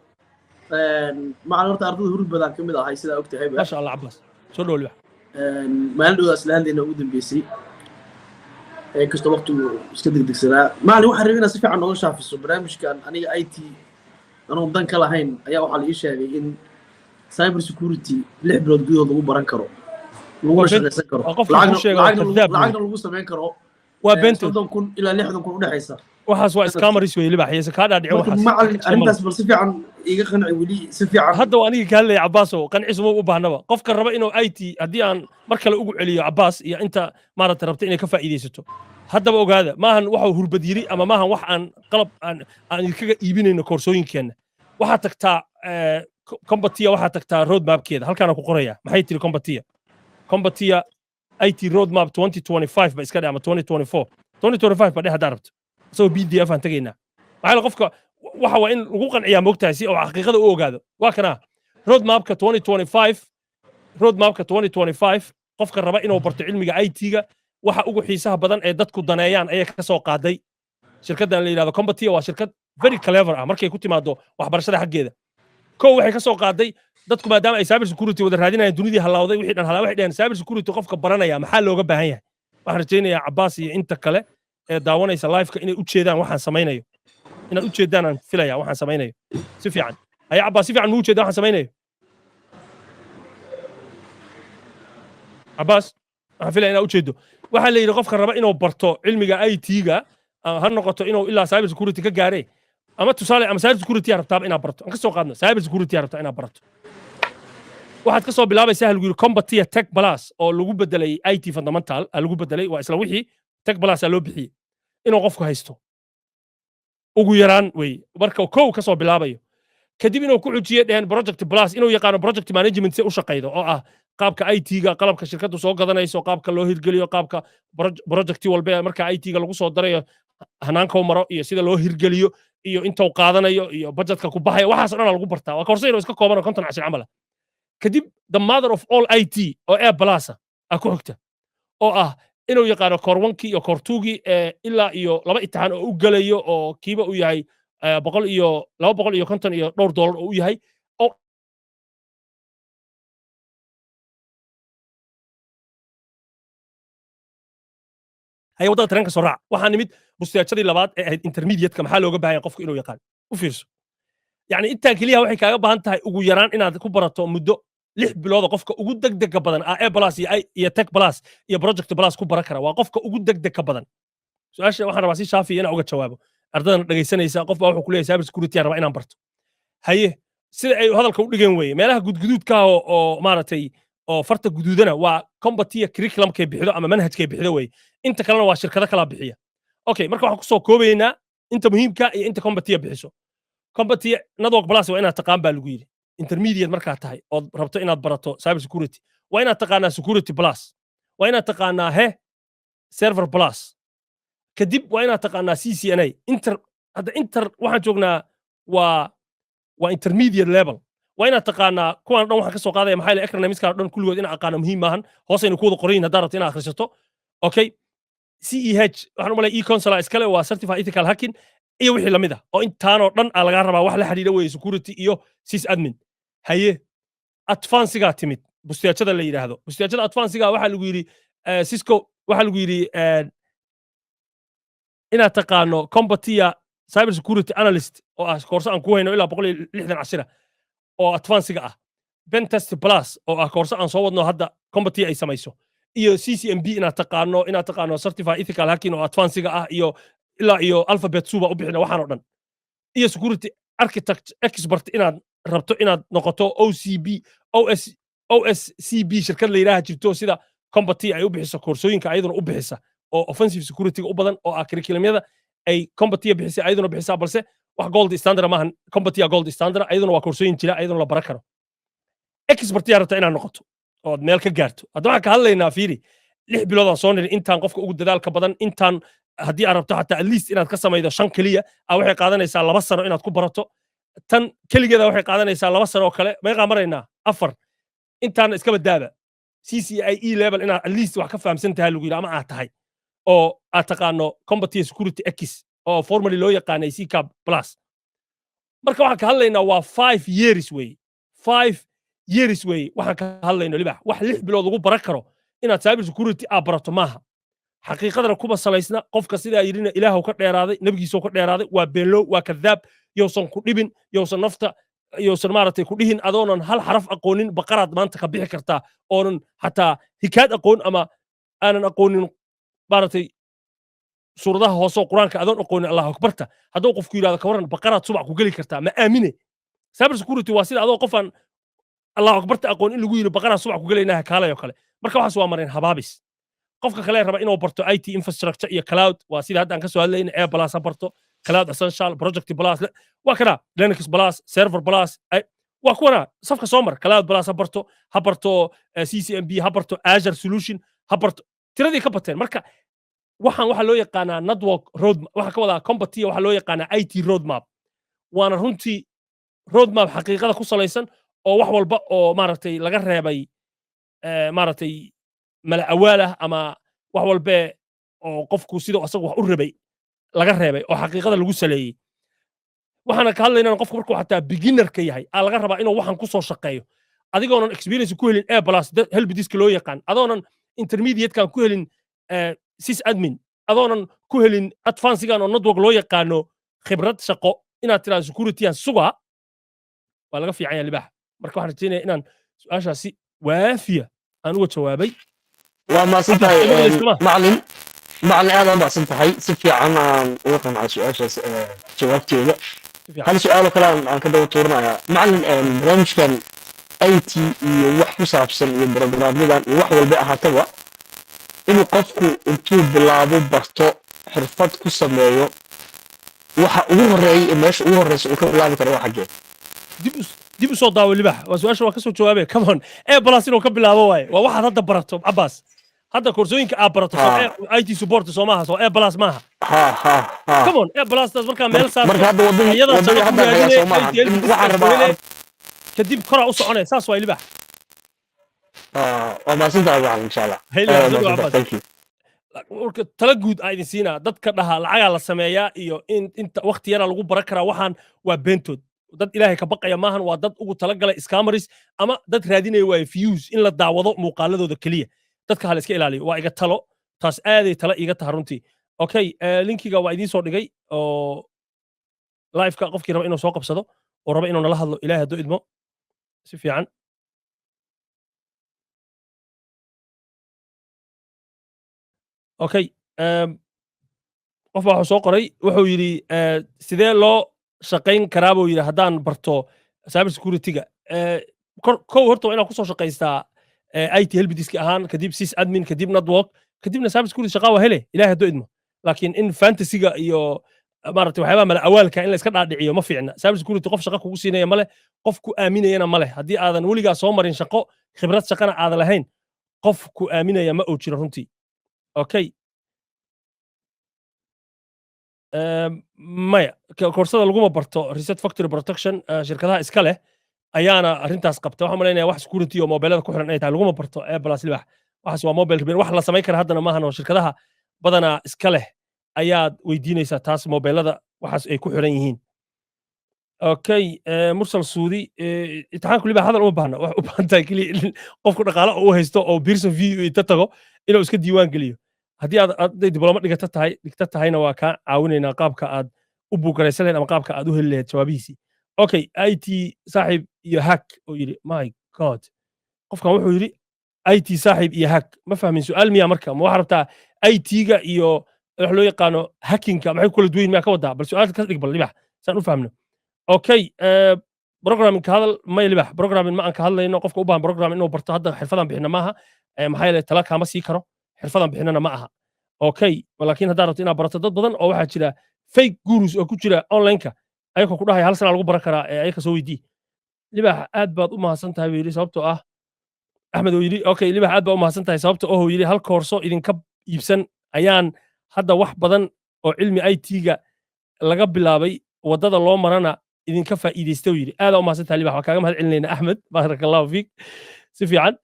مع horta ardayda hurud badan kamid ahay sida ogtahay ma sha Allah Abbas soo dhawaaw libax maalin dhowdaas lahaandeena ugu dambeysay kastoo waqtigu iska degdegsanaa maalin waxaan rabay inaan si fiican nooga shaafiso barnaamijkan aniga IT anoo dan ka lahayn ayaa waxaa la ii sheegay in cyber security 6 bilood gudahood lagu baran karo laguna shaqaysan karo lacagna lagu samayn karo waa beento 30,000 ilaa 60,000 u dhaxaysa waxaas waa scammers way libax yeesa ka dhaadhicin waxaas macallin arrintaas bal si fiican iga qanci weli si fiican hadda waa aniga ka hadlaya Abbas oo qancisu ma u baahnaba qofka raba inuu IT haddii aan mar kale ugu celiyo Abbas iyo inta maaragtay rabta inay ka faa'iideysato haddaba ogaada maahan waxa uu hurbad yiri ama maahan wax aan qalab aan kaga iibinayno koorsooyinkeena waxaa tagtaa Combatia waxaa tagtaa roadmapkeeda halkaana ku qoraya maxay tiri Combatia IT roadmap 2025 ba iska dhama 2024 ba hadda rabto soo PDF aan tagaynaa waxa qofka waxa waa in lagu qanciyaa moogtahay si oo xaqiiqada u ogaado waa kana roadmapka 2025 qofka raba inuu barto cilmiga IT-ga waxa ugu xiisaha badan ee dadku daneeyaan ayay ka soo qaaday shirkaddan la yiraahdo Combatia waa shirkad very clever ah markay ku timaado waxbarashada xaggeeda waxay ka soo qaaday dadku maadaama ay cyber security wada raadinayaan dunidii halawday wixii dhan halaway dheen cyber security qofka baranaya maxaa looga baahan yahay waxaan rajaynayaa Abbas iyo inta kale ee daawanaysa live-ka inay u jeedaan waxaan samaynayo inaad u jeedaan aan filaya waxaan samaynayo si fiican haya Abbas si fiican ma u jeedaa waxaan samaynayo عباس عفيلا إنا أوجيدو waxa la yiri qofka raba inuu barto cilmiga IT-ga ha noqoto inuu ilaa cyber security ka gaaray ama tusaale ama cyber security rabtaa inaad barto aan ka soo qaadno cyber security rabtaa inaad barto waxaad ka soo bilaabaysaa hal yiri Combatia Tech Plus oo lagu bedelay IT fundamental lagu bedelay waa isla wixii Tech Plus loo bixiyay inuu qofku haysto ugu yaraan way marka kow ka soo bilaabayo kadib inuu ku xujiyay dheen project plus inuu yaqaano project management si u shaqeeyo oo ah qaabka IT-ga qalabka shirkadu soo gadanayso qaabka loo hirgeliyo qaabka project walba marka IT-ga lagu soo darayo hanaanka maro iyo sida loo hirgeliyo iyo inta uu qaadanayo iyo budgetka ku baxay waxaas dhan lagu bartaa waa koorso iska kooban oo 50 camal kadib the mother of all IT oo A plus ku xigta oo ah inuu yaqaano core 1 iyo core 2 ilaa iyo laba imtixaan oo u galayo oo kiiba u yahay $100 iyo $250 iyo dhowr dollar oo u yahay oo hay wadada tareenka soo raac waxaa nimid bustayaashadii labaad ee ahayd intermediate-ka maxaa looga baahan yahay qofku inuu yaqaan u fiirso yani intaan kaliya waxay kaaga baahan tahay ugu yaraan inaad ku barato muddo 6 bilood qofka ugu degdega badan A plus iyo Tech plus iyo Project plus ku baran kara waa qofka ugu degdega badan su'aasha waxaan rabaa si shaafi inaan uga jawaabo ardaydan dhageysanaysa qof baa wuxuu ku leeyahay cyber security raba inaan barto haye sida ay hadalka u dhigeen weeye meelaha gudguduudka oo maaragtay oo farta guduudana waa Combatia curriculum-kay bixido ama manhajkay bixido weeye inta kalena waa shirkado kala bixiya okay marka waxaan ku soo koobaynaa inta muhiimka iyo inta Combatia bixiso Combatia network plus waa inaad taqaan baa lagu yiri intermediate markaa tahay oo rabto inaad barato cyber security waa inaad taqaanaa security plus waa inaad taqaanaa server plus kadib waa inaad taqaanaa CCNA inter waxaan joognaa waa intermediate level waa inaad taqaanaa kuwan dhan waxaan ka soo qaadaya maxay leeyahay acronyms-ka dhan kulligood in aqaano muhiim maahan hoosayna ku wada qorayin haddaad rabto inaad akhrisato okay CEH waxaan u malay e-consular iskale waa certified ethical hacking iyo wixii lamid ah oo intaanoo dhan laga rabaa wax la xiriira weeye security iyo sysadmin haye advanced-ga timid bustayaashada la yiraahdo bustayaashada advanced-ga waxa lagu yiri Cisco waxa lagu yiri inaad taqaano Combatia cyber security analyst oo ah koorso aan ku hayno ilaa 160 oo advanced-ga ah Pentest plus oo ah koorso aan soo wadno hadda Combatia ay samayso iyo CCMB inaad taqaano certified ethical hacking oo advanced-ga ah iyo ilaa iyo alphabet suba u bixina waxaan oo dhan iyo security architect expert inaad rabto inaad noqoto OSCB shirkad la yiraahdo jirto sida Combatia ay u bixiso koorsooyinka ayaduna u bixisa oo offensive security-ga u badan oo ah curriculum-yada ay Combatia bixisay ayaduna bixisa balse wax gold standard maahan Combatia gold standard ayaduna waa koorsooyin jira ayaduna la baran karo expert yaa rabta inaad noqoto oo meel ka gaarto hadda waxaan ka hadlaynaa fiiri 6 bilood aan soo niri intaan qofka ugu dadaalka badan intaan haddii aad rabto xataa at least inaad ka samaydo 5 kaliya waxay qaadanaysaa 2 sano inaad ku barato tan kaligeeda waxay qaadanaysaa 2 sano oo kale meeqa maraynaa 4 intaan iska badaaba CCIE level inaad at least wax ka fahamsan tahay lagu yiri ama aad tahay oo aad taqaano Combatia security X oo formally loo yaqaanay CCAP plus marka waxaan ka hadlaynaa waa 5 years way 5 years way waxaan ka hadlaynaa libax wax 6 bilood ugu baran karo inaad cyber security aad barato maaha xaqiiqadana kuma salaysna qofka sidaa yirina ilaahu ka dheeraaday nabigiisoo ka dheeraaday waa beenlow waa kadaab yowsan ku dhibin yowsan nafta yowsan maaragtay ku dhihin adoonan hal xaraf aqoonin baqaraad maanta ka bixi kartaa oonan xataa hikaad aqoon ama aanan aqoonin maaragtay suuradaha hoose oo quraanka adoon aqoonin allahu akbarta hadduu qofku yiraahdo ka waran baqaraad subax ku geli kartaa ma aamine cyber security waa sida adoo qofan allahu akbarta aqoon in lagu yiri baqaraad subax ku gelaynaa kaalayo kale marka waxaas waa mareen habaabis qofka kale raba inuu barto IT infrastructure iyo cloud waa sida hadda aan ka soo hadlayna A plus barto cloud essential project plus waa kana Linux plus server plus waa kuwana safka soo mar cloud plus ha barto CCMB ha barto Azure solution ha barto tiradii ka bateen marka waxa loo yaqaanaa network roadmap waxa ka wada Combatia waxa loo yaqaanaa IT roadmap waana runtii roadmap xaqiiqada ku salaysan oo wax walba oo maaragtay laga reebay maaragtay mala awaalah ama wax walba oo qofku sidoo asagu wax u rabay laga reebay oo xaqiiqada lagu saleeyay waxaana ka hadlaynaa qofku markuu xataa beginner ka yahay laga rabaa inuu waxan ku soo shaqeeyo adigoonan experience ku helin A plus help desk loo yaqaan adoonan intermediate kan ku helin sysadmin adoonan ku helin advanced-gan oo network loo yaqaano khibrad shaqo inaad tiraahdo security-an sugaa waa laga fiican yahay libax marka waxaan rajaynayaa inaan su'aashaasi waafiya aan uga jawaabay وما عباس سنتهي ما ليش معلم هذا ما سنتهي سفي عن وطن على سؤال جوابتي هل سؤال كلام عن كده وطورنا معلم برنامج كان اي تي wax ku saabsan iyo barnaamijyadan iyo wax walba ahaataba inuu qofku intuu bilaabo barto xirfad ku sameeyo waxa ugu horeeyay ee meesha ugu horeysa uu ka bilaabi karo waxa jeed dib u soo daawo libax waa su'aasha waa ka soo jawaabay come on plus inuu ka bilaabo waaye waa waxaad hadda barato Abbas hadda koorsooyinka aad barato IT support Soomaha soo plus maaha ha come on plus taas marka meel saar marka hadda wadada hadda ayaa Soomaha waxa rabaa kadib kora u soconay saas waa libax waa maasinta waa insha Allah thank you tala guud ay idin siinaa dadka dhaha lacaga la sameeyaa iyo inta waqti yara lagu baran karaa waxaan waa beentood dad ilaahay ka baqaya maahan waa dad ugu talagalay scammers ama dad raadinaya waa views in la daawado muuqaaladooda kaliya dadka hal iska ilaaliyo waa iga talo taas aaday tala iga tahay runtii okay linkiga waa idiin soo dhigay oo live-ka qofkii raba inuu soo qabsado oo raba inuu nala hadlo ilaahay hadduu idmo si fiican okay qof baa wuxuu soo qoray wuxuu yidhi sidee loo shaqayn karaa buu yidhi haddaan barto cyber security-ga kow horta waa inaan kusoo shaqaystaa IT helpdesk ahaan kadib sys admin kadib network kadibna cyber security shaqaa waa hele ilaahay hadduu idmo laakiin in fantasyga iyo maaragtay waxyaabaha mala awaalka in la iska dhaadhiciyo ma fiicna cyber security qof shaqa kugu siinaya male qof ku aaminayana male haddii aadan weligaa soo marin shaqo khibrad shaqana aadan lahayn qof ku aaminaya ma uu jiro runtii okay maya koorsada laguma barto reset factory protection shirkadaha iska leh ayaana arrintaas qabta waxaan malaynayaa wax security oo mobilada ku xiran ay tahay laguma barto plus libax waxaas waa mobile repair wax la samayn kara haddana maahan oo shirkadaha badanaa iska leh ayaad weydiinaysaa taas mobilada waxaas ay ku xiran yihiin okay mursal suudi imtixaanku libax hadal uma baahna wax u baahan tahay keliya qofku dhaqaale u haysto oo pearson view inta tago inuu iska diiwaan geliyo haddii aad diblooma dhigta tahayna waa kaa caawinaynaa qaabka aad u buugaraysan lahayd ama qaabka aad u heli lahayd jawaabihiisii okay IT saaxiib iyo hack oo yidhi my god qofkan wuxuu yidhi IT saaxiib iyo hack ma fahmin su'aal miyaa marka ma waxaa rabtaa IT-ga iyo wax loo yaqaano hackinka maxay ku kala duwan miyaa ka wadaa bal su'aalka ka dhig bal libax saan u fahmno okay programming ka hadal may libax programming ma aan ka hadlayno qofka u baahan programming inuu barto hadda xirfadan bixina maaha maxaa yeelay tala kaama sii karo xirfadan bixinana ma aha okay laakiin haddaad rabto inaad barato dad badan oo waxaa jira fake gurus oo ku jira online-ka ayagoo ku dhahaya hal sana lagu baran karaa ayaka soo weydii libax aad baad u mahadsan tahay buu yidhi sababtoo ah axmed oo yidhi okay libax aad baad u mahadsan tahay sababtoo oo yidhi hal koorso idinka iibsan ayaan hadda wax badan oo cilmi IT-ga laga bilaabay waddada loo marana idinka faa'iidaysta uu yidhi aad u mahadsan tahay libax waa kaaga mahad celinayna axmed baarakallahu fiik si fiican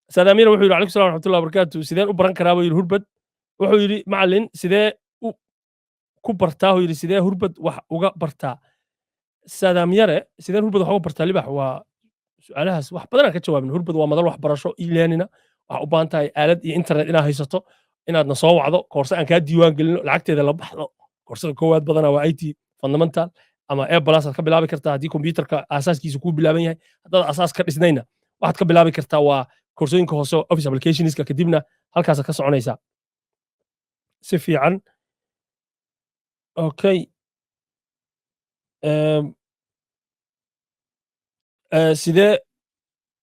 سلامير وحي عليكم السلام ورحمة الله وبركاته سيدين أبران كرابو يري هربد وحي يري معلن سيدين كبرتاه يري سيدين هربد وقا برتا سلامير سيدين هربد وحا برتا لبح وسؤالها wax badan ka jawaabin hurбad waa madal wax barasho ileenina waxa u baahan tahay aalad iyo internet inaad haysato inaadna soo wacdo koorso aan kaa diiwaan gelino lacagteeda la baxdo koorsada koowaad badana waa IT fundamental ama A+ aad ka bilaabi kartaa haddii kombiyuutarka asaaskiisa ku bilaaban yahay haddaad asaas ka dhisnayna waxaad ka bilaabi kartaa waa koorsooyinka hoose office applicationska kadibna halkaas ka soconaysaa si fiican okay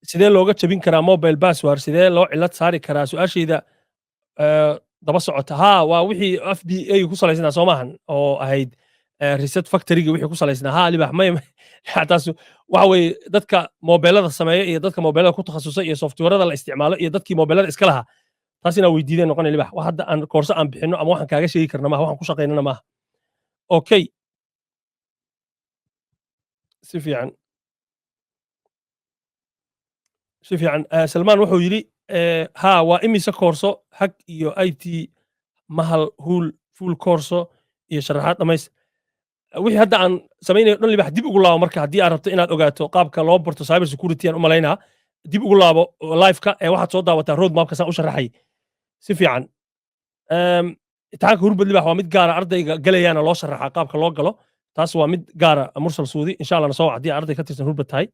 sidee looga jabin karaa mobile password sidee loo cilad saari karaa su'aashayda daba socota ha waa wixii FBA ku salaysnaa soo maahan oo ahayd reset factory-ga wixii ku salaysnaa ha libax may taas waxa weeye dadka mobilada sameeya iyo dadka mobilada ku takhasusay iyo softwarada la isticmaalo iyo dadkii mobilada iska lahaa taas inaa weydiideen noqonay libax wax hadda aan koorso aan bixino ama waxaan kaaga sheegi karna maaha waxaan ku shaqaynana maaha okay si fiican salmaan wuxuu yidhi ha waa imise koorso hag iyo IT mahal huul full koorso iyo sharaxaad dhamays wixii hadda aan samaynayo dhan libax dib ugu laabo marka haddii aad rabto inaad ogaato qaabka loo barto cyber security aan u malaynaa dib ugu laabo live-ka waxaad soo daawataa road mapka saan u sharaxay si fiican imtixaanka hurbad libax waa mid gaara ardayga galayaana loo sharaxaa qaabka loo galo taas waa mid gaara mursal suudi insha allah na soo wac haddii arday ka tirsan hurbad tahay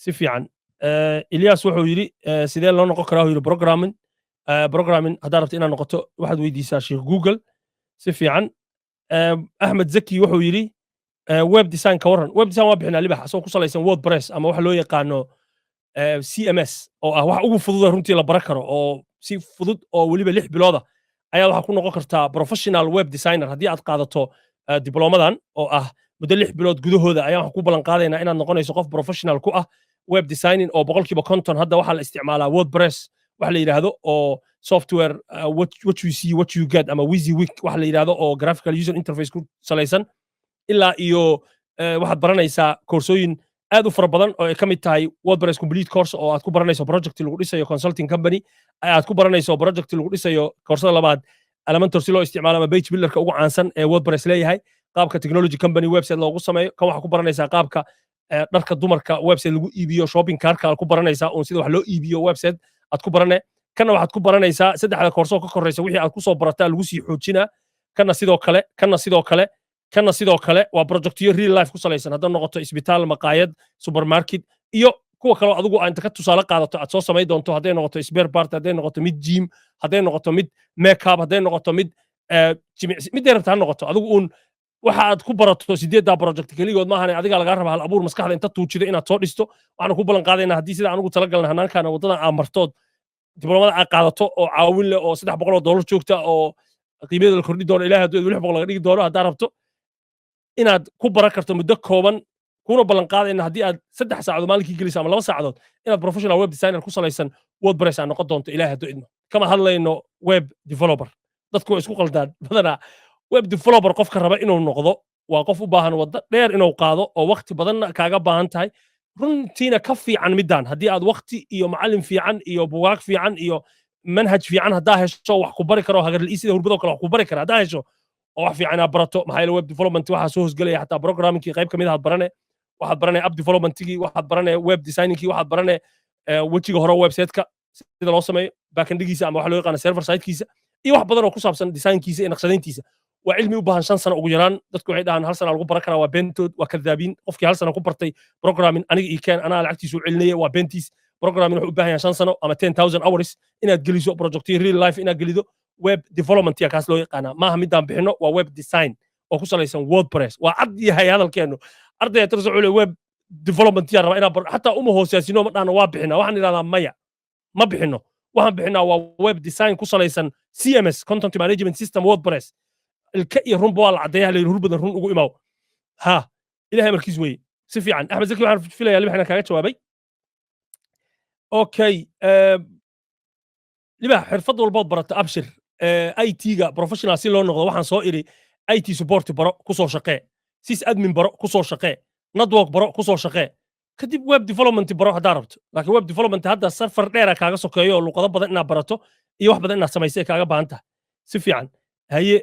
si fiican ilyas wuxuu yidhi sidee loo noqon karaa yidhi programming haddaad rabto inaad noqoto waxaad weydiisaa sheekh google si fiican axmed zaki wuxuu yidhi web design ka waran web design waa bixinaa libax asoo ku salaysan wordpress ama waxa loo yaqaano cms oo ah wax ugu fududa runtii la baran karo oo si fudud oo weliba 6 bilooda ayaa waxaa ku noqon kartaa professional web designer haddii aad qaadato diblomadan oo ah muddo 6 bilood gudahooda ayaa waxaan ku ballan qaadaynaa inaad noqonayso qof professional ku ah web designing oo boqolkiiba konton hadda waxaa la isticmaalaa wordpress wax la yidhaahdo oo software what you see what you get ama WYSIWYG wax la yidhaahdo oo graphical user interface ku salaysan ilaa iyo waxaad baranaysaa koorsooyin aad u fara badan oo ay ka mid tahay wordpress complete course oo aad ku baranayso project lagu dhisayo consulting company aad ku baranayso project lagu dhisayo koorsada labaad Elementor si loo isticmaalo ama page builderka ugu caansan ee wordpress leeyahay qaabka technology company website loogu sameeyo kan waxaa ku baranaysaa qaabka dharka dumarka website lagu iibiyo shopping carka aad ku baranaysaa oo sida wax loo iibiyo website aad ku barane kana waxaad ku baranaysaa saddexda koorsoo ka koreysa wixii aad ku soo barataa lagu sii xoojinaa kana sidoo kale waa projectiyo real life ku salaysan hadday noqoto isbitaal maqaayad supermarket iyo kuwa kaloo adigu inta ka tusaale qaadato aad soo samayn doonto hadday noqoto spare part hadday noqoto mid gym hadday noqoto mid makeup hadday noqoto mid jimicsi midday rabta ha noqoto adigu uun waxa aad ku barato 8 project keligood maahan adiga laga rabaa hal abuur maskaxda inta tuujido inaad soo dhisto waxaan ku ballan qaadaynaa haddii sida aan ugu talagalnay hanaankaana waddadan aad martood diblomada aad qaadato oo caawin leh oo $300 joogta oo qiimadeeda la kordhi doono ilaahay hadduu 600 laga dhigi doono haddaad rabto inaad ku baran karto muddo kooban kuna ballan qaadayna haddii aad 3 saacadood maalinkii geliso ama 2 saacadood inaad professional web designer ku salaysan wordpress aad noqon doonto ilaahay hadduu idmo kama hadlayno web developer dadku way isku qaldaan badanaa web developer qofka raba inuu noqdo waa qof u baahan waddo dheer inuu qaado oo waqti badan kaaga baahan tahay runtiina ka fiican midaan haddii aad waqti iyo macallin fiican iyo bugaag fiican iyo manhaj fiican haddaa hesho wax ku bari karo hagarlii sida hurbadoo kale wax ku bari kara haddaa hesho oo wax fiican aad barato maxaa yeele web development waxaa soo hosgelaya xataa programmingkii qayb ka mid ahaad barane waxaad baranaya app developmentkii waxaad baranaya web designingkii waxaad baranaya wejiga hore websiteka sida loo sameeyo backendigiisa ama waxa loo yaqaano server sitekiisa iyo wax badan oo ku saabsan designkiisa iyo naqshadayntiisa waa cilmi u baahan 5 sano ugu yaraan dadku waxay dhahaan 1 sano lagu baran karaa waa beentood waa kadaabiin qofkii 1 sano ku bartay programming aniga ii keen anaa lacagtiisu celinaya waa beentiis programming wuxuu u baahan yahay 5 sano ama 10000 hours inaad geliso project real life inaad gelido web development ya kaas loo yaqaana maaha midaan bixino waa web design oo ku salaysan wordpress waa cad yahay hadalkeenu ardayda tirso cule web development ya raba inaad xataa uma hoosaasino ma dhaana waa bixina waxaan idhahdaa maya ma bixino waxaan bixinaa waa web design ku salaysan cms content management system wordpress ilka iyo runba waa la caddeeyaa la yidhi hurbadan run ugu imaaw ha ilahay markiis weeye si fiican axmed zaki waxaan filayaa libax inaan kaaga jawaabay okay libax xirfad walbood barata abshir IT-ga professional si loo noqdo waxaan soo iri IT support baro ku soo shaqee sys admin baro ku soo shaqee network baro ku soo shaqee kadib web development baro haddaa rabto laakiin web development hadda safar dheera kaaga sokeeyo oo luqado badan inaad barato iyo wax badan inaad samaysay kaaga baahan tahay si fiican haye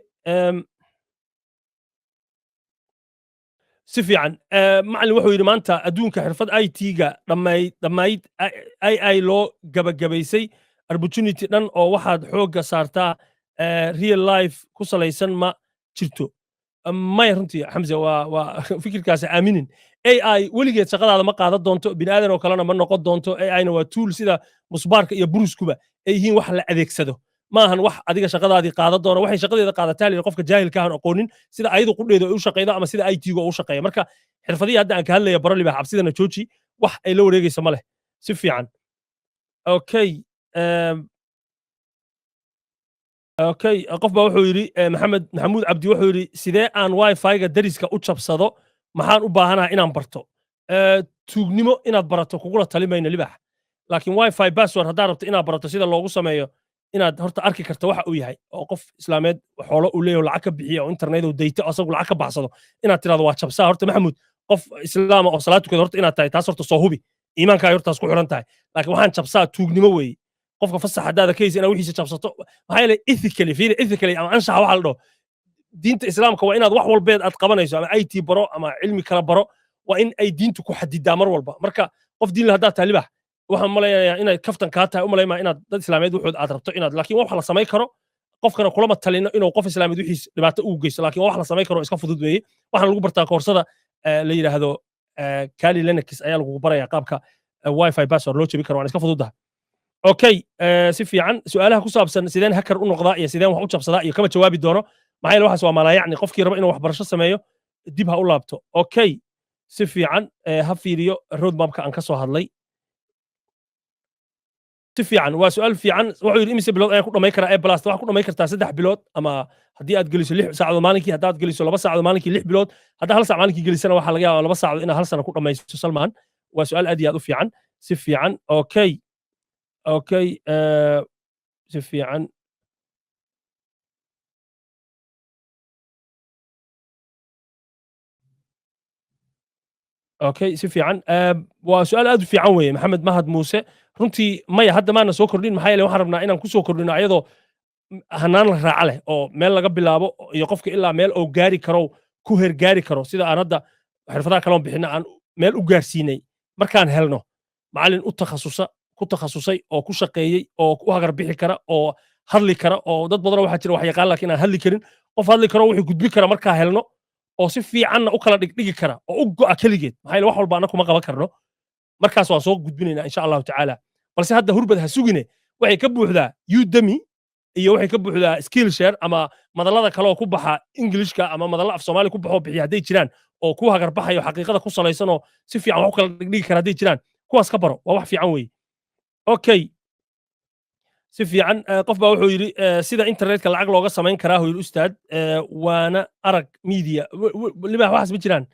si fiican macallin wuxuu yidhi maanta adduunka xirfad IT-ga dhammayd AI loo gabagabaysay opportunity dhan oo waxaad xoogga saartaa real life ku salaysan ma jirto maya runtii xamse waa fikirkaasi aaminin AI weligeed shaqadaada ma qaadan doonto bini aadan oo kalena ma noqon doonto AI-na waa tool sida musbaarka iyo buruskuba ay yihiin wax la adeegsado maahan wax adiga shaqadaadii qaadan doona waxay shaqadeeda qaadataa leh qofka jaahilka aan aqoonin sida ayadu qudheedo ay u shaqeydo ama sida IT-gu u shaqeeyo marka xirfadii hadda aan ka hadlaya baro libax cabsidana jooji wax ay la wareegayso ma leh si fiican okay okay qof baa wuxuu yidhi maxamuud cabdi wuxuu yidhi sidee aan wifi-ga dariska u jabsado maxaan u baahanaha inaan barto tuugnimo inaad barato kugula talimayno libax laakiin wifi password haddaad rabto inaad barato sida loogu sameeyo inaad horta arki karto waxa uu yahay oo qof islaameed xoolo uu leeyahay lacag ka bixiya oo internet uu dayto asagu lacag ka baxsado inaad tirahdo waa jabsaa horta maxamuud qof islaama oo salaad tukada horta inaad tahay taas horta soo hubi iimaankaa hortaas ku xiran tahay laakiin waxaan jabsaa tuugnimo weeye qofka fasax haddaada kaysa inaad wixiisa jabsato maxaa yeelay ethically ama anshaxa waxa la dhaho diinta islaamka waa inaad wax walbeed aad qabanayso ama IT baro ama cilmi kala baro waa in ay diintu ku xadidaa mar walba marka qof diin la haddaad tahay libax waxaan malaynayaa inay kaftan kaa tahay u malaymaa inaad dad islaameed wuxuud aad rabto inaad laakiin wax la samayn karo qofkana kulama talino inuu qof islaameed wixiis dhibaato ugu geysto laakiin wax la samayn karo iska fudud weeye waxaan lagu bartaa koorsada la yidhaahdo Kali Linux ayaa lagu barayaa qaabka واي فاي باسورد loo jebi karo waan iska fududahay okay si fiican su'aalaha ku saabsan sideen hacker u noqdaa iyo sideen wax u jabsadaa iyo kama jawaabi doono maxaa yeelay waxaas waa malayacni qofkii raba inuu waxbarasho sameeyo dib ha u laabto okay si fiican ha fiiriyo road mapka aan ka soo hadlay si fiican waa su'aal fiican wuxuu yidhi imise bilood ayaan ku dhammayn karaa plus waxaa ku dhammayn kartaa 3 bilood ama haddii aad geliso 6 saacadood maalinkii haddaad geliso 2 saacadood maalinkii 6 bilood haddaa 1 saac maalinkii gelisana waxaa laga yaabaa 2 saacadood inaad 1 sano ku dhammayso salmaan waa su'aal aad iyo aad u fiican si fiican okay okay si fiican okay si fiican waa su'aal aad u fiican weeye maxamed mahad muuse runtii maya hadda maana soo kordhin maxaa yeelay waxaan rabnaa inaan ku soo kordhino ayadoo hanaan la raaca leh oo meel laga bilaabo iyo qofka ilaa meel oo gaari karo ku hergaari karo sida aan hadda xirfadaha kaloon bixina aan meel u gaarsiinay markaan helno macallin ku takhasusay oo ku shaqeeyey oo u hagar bixi kara oo hadli kara oo dad badan waxaa jira wax yaqaan laakiin aan hadli karin qof hadli karo wuxuu gudbi kara markaa helno oo si fiicanna u kala dhigdhigi kara oo u go'a keligeed maxaa yeele wax walba anna kuma qaban karno markaas waan soo gudbinaynaa insha allahu tacaala balse hadda hurbad ha sugine waxay ka buuxdaa udemy iyo waxay ka buuxdaa skillshare ama madallada kale oo ku baxa englishka ama madalla af soomaali ku baxoo bixiya hadday jiraan oo ku hagar baxayo xaqiiqada ku salaysan oo si fiican wax u kala dhigdhigi kara hadday jiraan kuwaas ka baro waa wax fiican weeye okay si fiican qof baa wuxuu yidhi sida internetka lacag looga samayn karaa huu yidhi ustaad waana arag media limaha waxaas ma jiraan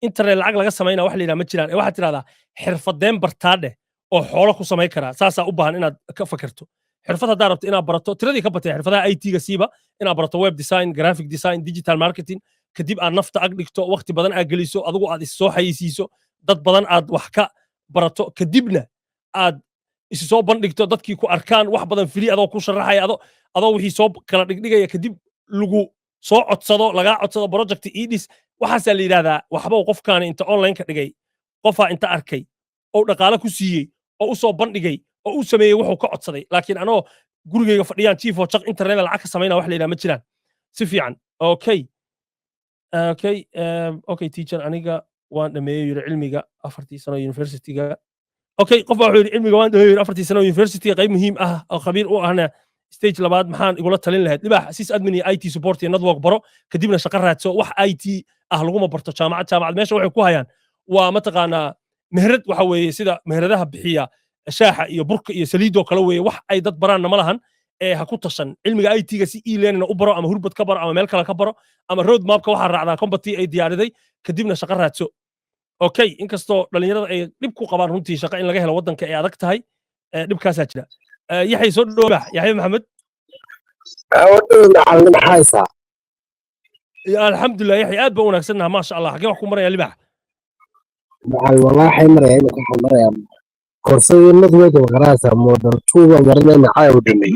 internet lacag laga samaynaa wax la yidhaha ma jiraan waxaad tidhahdaa xirfadeen bartaadheh oo xoolo ku samayn karaa saasaa u baahan inaad ka fakerto xirfad haddaa rabto inaad barato tiradii ka batay xirfadaha IT-ga siiba inaad barato web design graphic design digital marketing kadib aad nafta ag dhigto waqti badan aad geliso adigu aad is soo xayeysiiso dad badan aad wax ka barato kadibna aad isi soo bandhigto dadkii ku arkaan wax badan fili adoo ku sharaxaya adoo wixii soo kala dhigdhigaya kadib lagu soo codsado lagaa codsado project edis waxaasaa la yidhahdaa waxba qofkaani inta online ka dhigay qofaa inta arkay oo dhaqaale ku siiyey oo u soo bandhigay oo u sameeyey wuxuu ka codsaday laakiin anoo gurigeyga fadhiyaan chief oo chaq internet lacag ka samaynaa wax la yidhaha ma jiraan si fiican okay okay teacher aniga waan dhameeyey yiri cilmiga 4 sano universityga okay qof baa wuxuu yidhi cilmiga waan dhameeyey 4 sano university qayb muhiim ah oo khabiir u ahna stage labaad maxaan igula talin lahayd dhibax sis admin iyo IT support iyo network baro kadibna shaqo raadso wax IT ah laguma barto jaamacad meesha waxay ku hayaan waa mataqaanaa meherad waxa weeye sida meheradaha bixiya shaaxa iyo burka iyo saliidoo kale weeye wax ay dad baraanna ma lahan ee ha ku tashan cilmiga IT-ga si e-learning u baro ama hurbad ka baro ama meel kale ka baro ama road mapka waxaa raacdaa combaty ay diyaariday kadibna shaqo raadso okay inkastoo dhalinyarada ay dhib ku qabaan runtii shaqo in laga helo waddanka ay adag tahay dhibkaasaa jira yaxay soo dhowaax yaxya maxamed alxamdulilah yaxya aad baa u wanaagsannaha maasha allah xagee wax ku maraya libax والله حيمرة يعني حمرة كورسي النظوة وغراسة موديل 2 مرنا معايا ودمي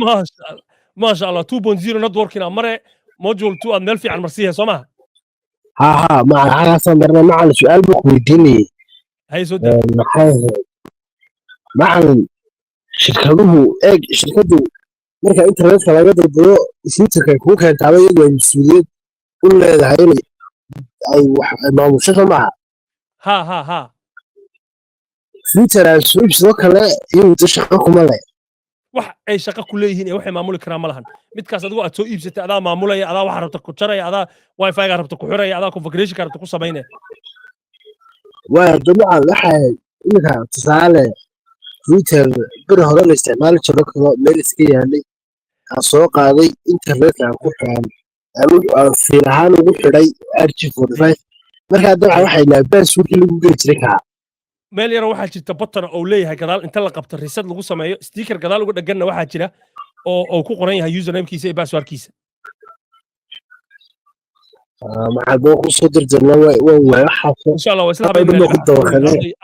ما شاء الله 2.0 نتوركنا مرة موديول 2 أدمل في عن مرسيها سماه ها مع غراسة مرنا مع السؤال بقويديني هاي سود مع شركته شركته مركا انترنت كلا قدر بدو فيوتشر كان كان تعبان يدوي المسؤوليات كل هذا هاي ما مشكلة معها ها فيوتشر سويب سو كلا يمد شقة كمالة wax ay shaqo ku leeyihiin ee waxay maamuli karaan ma lahan midkaas adigu aad soo iibsatay adaa maamulaya adaa waxa rabta ku jaraya adaa wifi ga rabta ku xiraya adaa configuration ka rabta ku sameynaya waa jamaca waxa imika tusaale router bir hore la isticmaali jiro kale meel iska yaalay aan soo qaaday internetka aan ku xiran aan fiirahaan ugu xiray RG45 marka dadka waxay laabaan suuqii lagu geli jiray ka meel yar waxaa jirta button oo leeyahay gadaal inta la qabto reset lagu sameeyo sticker gadaal uga dhaganna waxaa jira oo ku qoran yahay username-kiisa iyo password-kiisa maxaa boo ku soo dirdirna waa waxa insha Allah waa isla habeynaa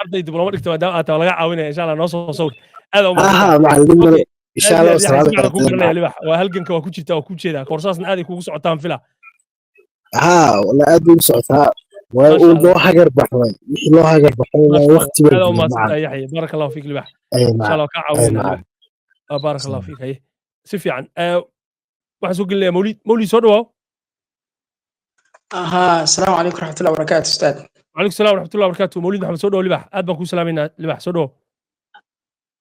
arday diploma dhigta maadaama aad laga caawinaya insha Allah noo soo sawir aad u macallin insha Allah salaam ku garanaya libax waa halganka waa ku jirta oo ku jeeda koorsaasna aad ay kugu socotaan fila wala aad u socotaa ولو حجر بحوي لو حجر بحوي وقت يحيى بارك الله فيك لبح ان شاء الله كعاوننا بارك الله فيك هي سفي عن واحد سوق لي مولي سودو السلام عليكم ورحمه الله وبركاته استاذ وعليكم السلام ورحمه الله وبركاته مولد محمد سودو لبح اد بكو سلامينا لبح سودو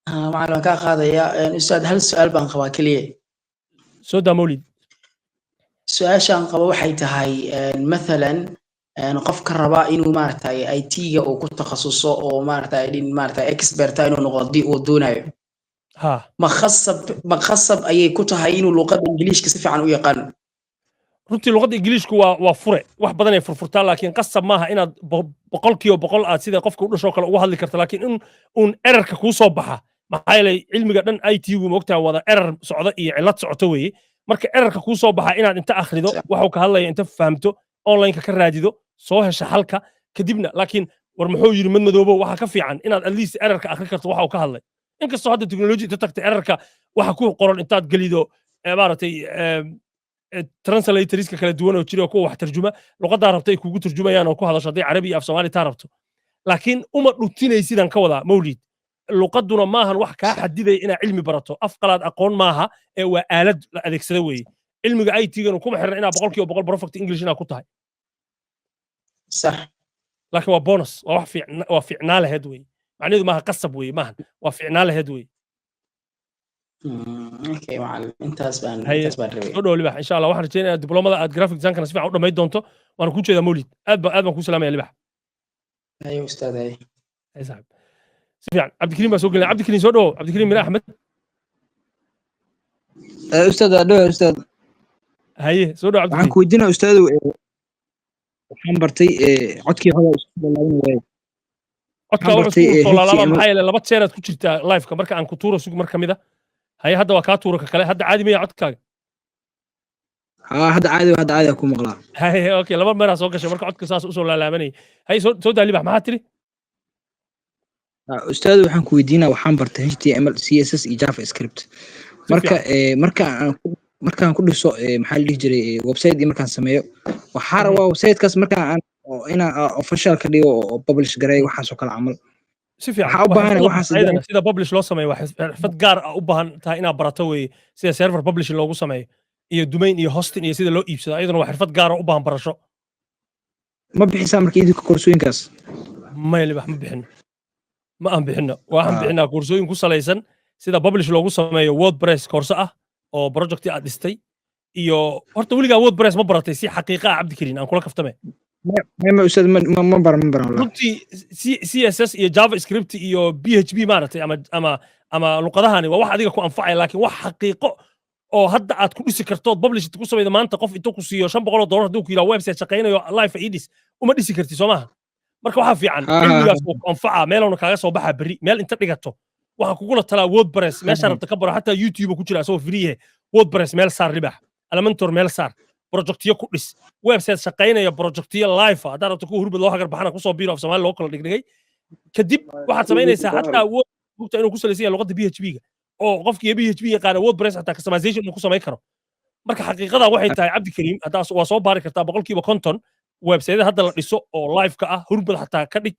معلم كا قاديا أستاذ هل السؤال بان قبا كليه soo daa mawlid su-aashaan qabo waxay tahay mathalan qofka rabaa inuu maaragtay IT-ga uu ku takhasuso oo maaragtay dhin maaragtay expert inuu noqdo haddii uu doonayo ha ma khasab ayay ku tahay inuu luqadda ingiliishka si fiican u yaqaano runtii luqadda ingiliishku waa fure wax badan ay furfurtaa laakiin qasab maaha inaad boqolkiiba boqol aad sida qofka u dhashoo kale uga hadli karta laakiin in uun erarka kuu soo baxa maxaa yeelay cilmiga dhan IT-gu moogtaha wada erar socda iyo cillad socoto weeye marka erarka kuu soo baxa inaad inta akhrido waxuu ka hadlaya inta fahamto online-ka ka raadido soo hesha halka kadibna laakiin war muxuu yidhi mad madoobo waxaa ka fiican inaad at least erarka akhri karto waxa uu ka hadlay inkastoo hadda teknoloji inta tagta erarka waxa ku qoran intaad gelido maaragtay translatorska kala duwan oo jira oo kuwa wax tarjuma luqaddaa rabta ay kugu turjumayaan oo ku hadasho hadday carabi iyo af soomaali taa rabto laakiin uma dhutinaysidaan ka wadaa mawlid luqadduna maahan wax kaa xadidaya inaad cilmi barato af qalaad aqoon maaha ee waa aalad la adeegsada weeye cilmiga IT-ganu kuma xirna inaad boqolkiiba boqol perfect English inaad ku tahay sax laakiin waa bonus waa wax waa fiicnaa laheed weeye macnaheedu maaha qasab weeye maahan waa fiicnaa laheed weeye okay معلم intaas baan rabay soo dhawo libax insha Allah waxaan rajeynayaa diblomada aad graphic design-kana si fiican u dhammayn doonto waan ku jeedaa mawlid aad baan kuu salaamaya libax ayo ustaad ay saaxib si fiican cabdikariim baa soo gelaya cabdikariim soo dhawo cabdikariim mir axmed أستاذ أدوه أستاذ haye soo dhawo waxaan cabdikariim ku weydiinaa ustaadu waxaan bartay codkii hore isku bilaaban waaye codka waxaan wuxuu bartay isku soo laalaabaa HTML maxaa yeelay laba jeer aad ku jirtaa live-ka marka aan ku tuuro sug mar ka mid a haye hadda waa kaa tuuro ka kale hadda caadi maya codkaaga ها هذا عادي أكون مغلا haye okay laba meeraa soo gashay marka codka saas u soo laalaabanayay haye soo daa libax maxaa tiri أستاذ waxaan ku weydiinaa waxaan bartay HTML CSS iyo JavaScript markaan ku dhiso maxaa la dhihi jiray website markaan sameeyo waxaa rabaa website-kaas markaan inaan official ka dhigo oo publish gareeyo waxaas oo kale camal si fiican waxaa u baahan waxaas sida publish loo sameeyo waa xirfad gaar ah u baahan tahay inaad barato weeye sida server publishing loogu sameeyo iyo domain iyo hosting iyo sida loo iibsado ayaduna waa xirfad gaar ah u baahan barasho ma bixisaa marka idinka koorsooyinkaas maya libax ma bixino ma aan bixino waxaan bixinaa koorsooyin ku salaysan sida publish loogu sameeyo wordpress koorso ah oo projecti aad dhistay iyo horta weligaa wordpress ma baratay si xaqiiqa ah cabdikariin aan kula kaftame ما أستاذ ما برا والله runtii CSS iyo JavaScript iyo PHP maaragtay ama luqadahani waa wax adiga ku anfacaya laakiin wax xaqiiqo oo hadda aad ku dhisi kartood publish ku samayda maanta qof intuu ku siiyo $500 hadduu ku yidhaha website shaqaynayo live idis uma dhisi karti soo maaha marka waxaa fiican cilmigaas oo ku anfaca meelowna kaaga soo baxa berri meel inta dhigato waxaan kugula talaa wordpress meesha rabta ka baro xataa youtube ku jira asagoo free wordpress meel saar libax elementor meel saar projectiyo ku dhis website shaqaynaya projectiyo live haddaad rabto ku hurbad loo hagar baxana kusoo biiro af soomaali loo kala dhigdhigay kadib waxaad samaynaysaa xataa wordpress inuu ku salaysan yahay luqadda PHP-ga oo qofkii PHP yaqaana wordpress xataa customization inuu ku samayn karo marka xaqiiqada waxay tahay cabdikariim haddaa waa soo baari kartaa boqolkiiba konton website hadda la dhiso oo live ka ah hurbad xataa ka dhig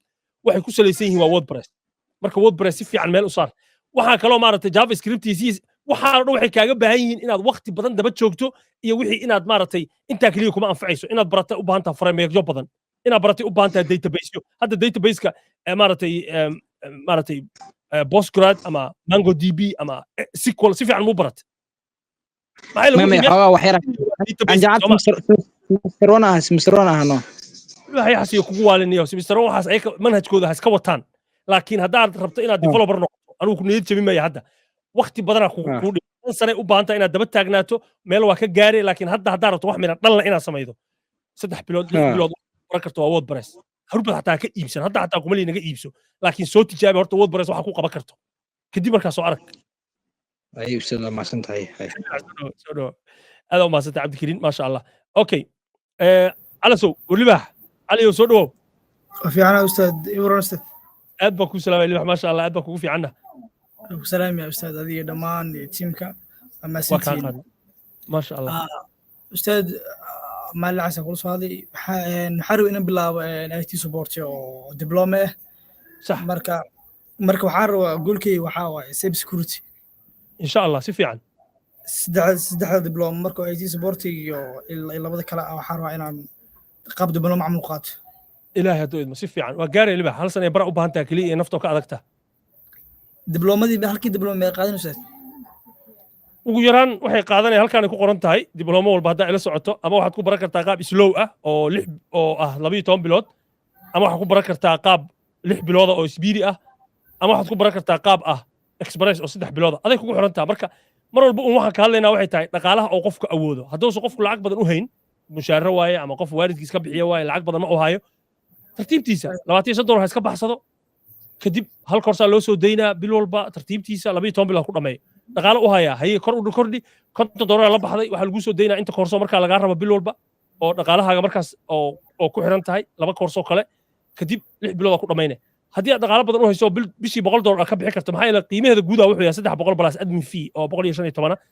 waxay ku salaysan yihiin waa wordpress marka wordpress si fiican meel u saar waxaa kaloo maaragtay JavaScript waxaana dhan waxay kaaga baahan yihiin inaad waqti badan daba joogto iyo wixii inaad maaragtay intaa keliya kuma anfacayso inaad baratay u baahan tahay frameworkyo badan inaad baratay u baahan tahay databaseyo hadda databaseka maaragtay postgrad ama MongoDB ama SQL si fiican muu baratay waxay xasiyo kugu waalinayo semester waxaas ay manhajkooda ha iska wataan laakiin haddaad rabto inaad developer noqoto anigu ku niyad jabi maya hadda waqti badanaa kugu dhiman sane u baahan tahay inaad daba taagnaato meel waa ka gaare laakiin haddaad rabto wax midhan dhalna inaad samaydo 3 bilood 6 bilood baran karto waa wordpress hurbad xataa ka iibsan hadda xataa kuma naga iibso laakiin soo tijaabi horta wordpress waxa ku qaban karto kadib markaa soo arag أي أستاذ ما سنت هاي هذا ما سنت عبد الكريم ما شاء الله أوكي على سو ولباح علي سو دو في عنا أستاذ إبراهيم أستاذ أدبك سلام لباح ما شاء الله أدبك وفي عنا سلام يا أستاذ هذه دمان تيمك أما سنتين ما شاء الله أستاذ ما اللي عسى كل هذه نحارب إن بالله IT support أو دبلومة صح مركا وحارب أقول كي وحاوي سيب سكيورتي إن شاء الله سي فيعن سدح دبلوم مركو IT support إلا بدك كلا وحارب إن قاب دبلوم عملقات إلهي هدو إدم سي فيعن وقاري لباح هل سنة برا أبهان تاكلي نفتو كأدكتا diblomadii halkii dibloma ay qaadanaysaa ugu yaraan waxay qaadanayaan halkaan ku qoran tahay diblomo walba haddaa ila socoto ama waxaad ku baran kartaa qaab slow ah oo 12 bilood ama waxaad ku baran kartaa qaab 6 bilood oo speedy ah ama waxaad ku baran kartaa qaab ah express oo 3 bilood aday kugu xiran tahay marka mar walba waxaan ka hadlaynaa waxay tahay dhaqaalaha oo qofka awoodo hadduu qofku lacag badan u hayn mushaar waaye ama qof waalidkiis ka bixiyo waaye lacag badan ma u hayo tartiibtiisa $25 iska baxsado kadib hal korsaa loo soo daynaa bil walba tartiibtiisa 12 bilood ku dhameeyo dhaqaale u hayaa haye kor u kordhi $50 la baxday waxa lagu soo daynaa inta koorso marka laga rabo bil walba oo dhaqaalahaaga markaas oo ku xiran tahay laba koorso kale kadib 6 bilood ku dhameynay haddii aad dhaqaale badan u hayso bishii $100 ka bixi karto maxaa yeelay qiimaheeda guud wuxuu yahay 300 plus admin fee oo 115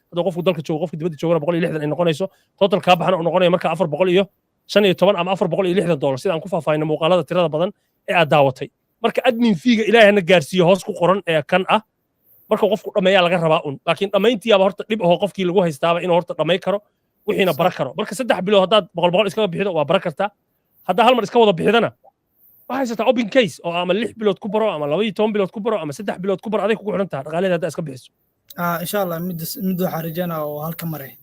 haddii qofku dalka joogo qofka dibadda joogana 160 ay noqonayso total ka baxana uu noqonayo marka 415 ama $460 sida aan ku faahfaahino muuqaalada tirada badan ee aad daawatay marka admin fee-ga ilaahayna gaarsiiyo hoos ku qoran ee kan ah marka qofku dhameeyaa laga rabaa laakiin dhamayntiyaaba horta dhib ahoo qofkii lagu haystaaba inuu horta dhamay karo wixiina bara karo marka 3 bilood haddaad boqol iskaga bixido waa bara kartaa haddaa hal mar iska wada bixidana waxay haysataa open case oo ama 6 bilood ku baro ama 12 bilood ku baro ama 3 bilood ku baro aday kugu xiran tahay dhaqaaleeda haddaa iska bixiso insha allah mid waxaa rajaynaa oo halka maray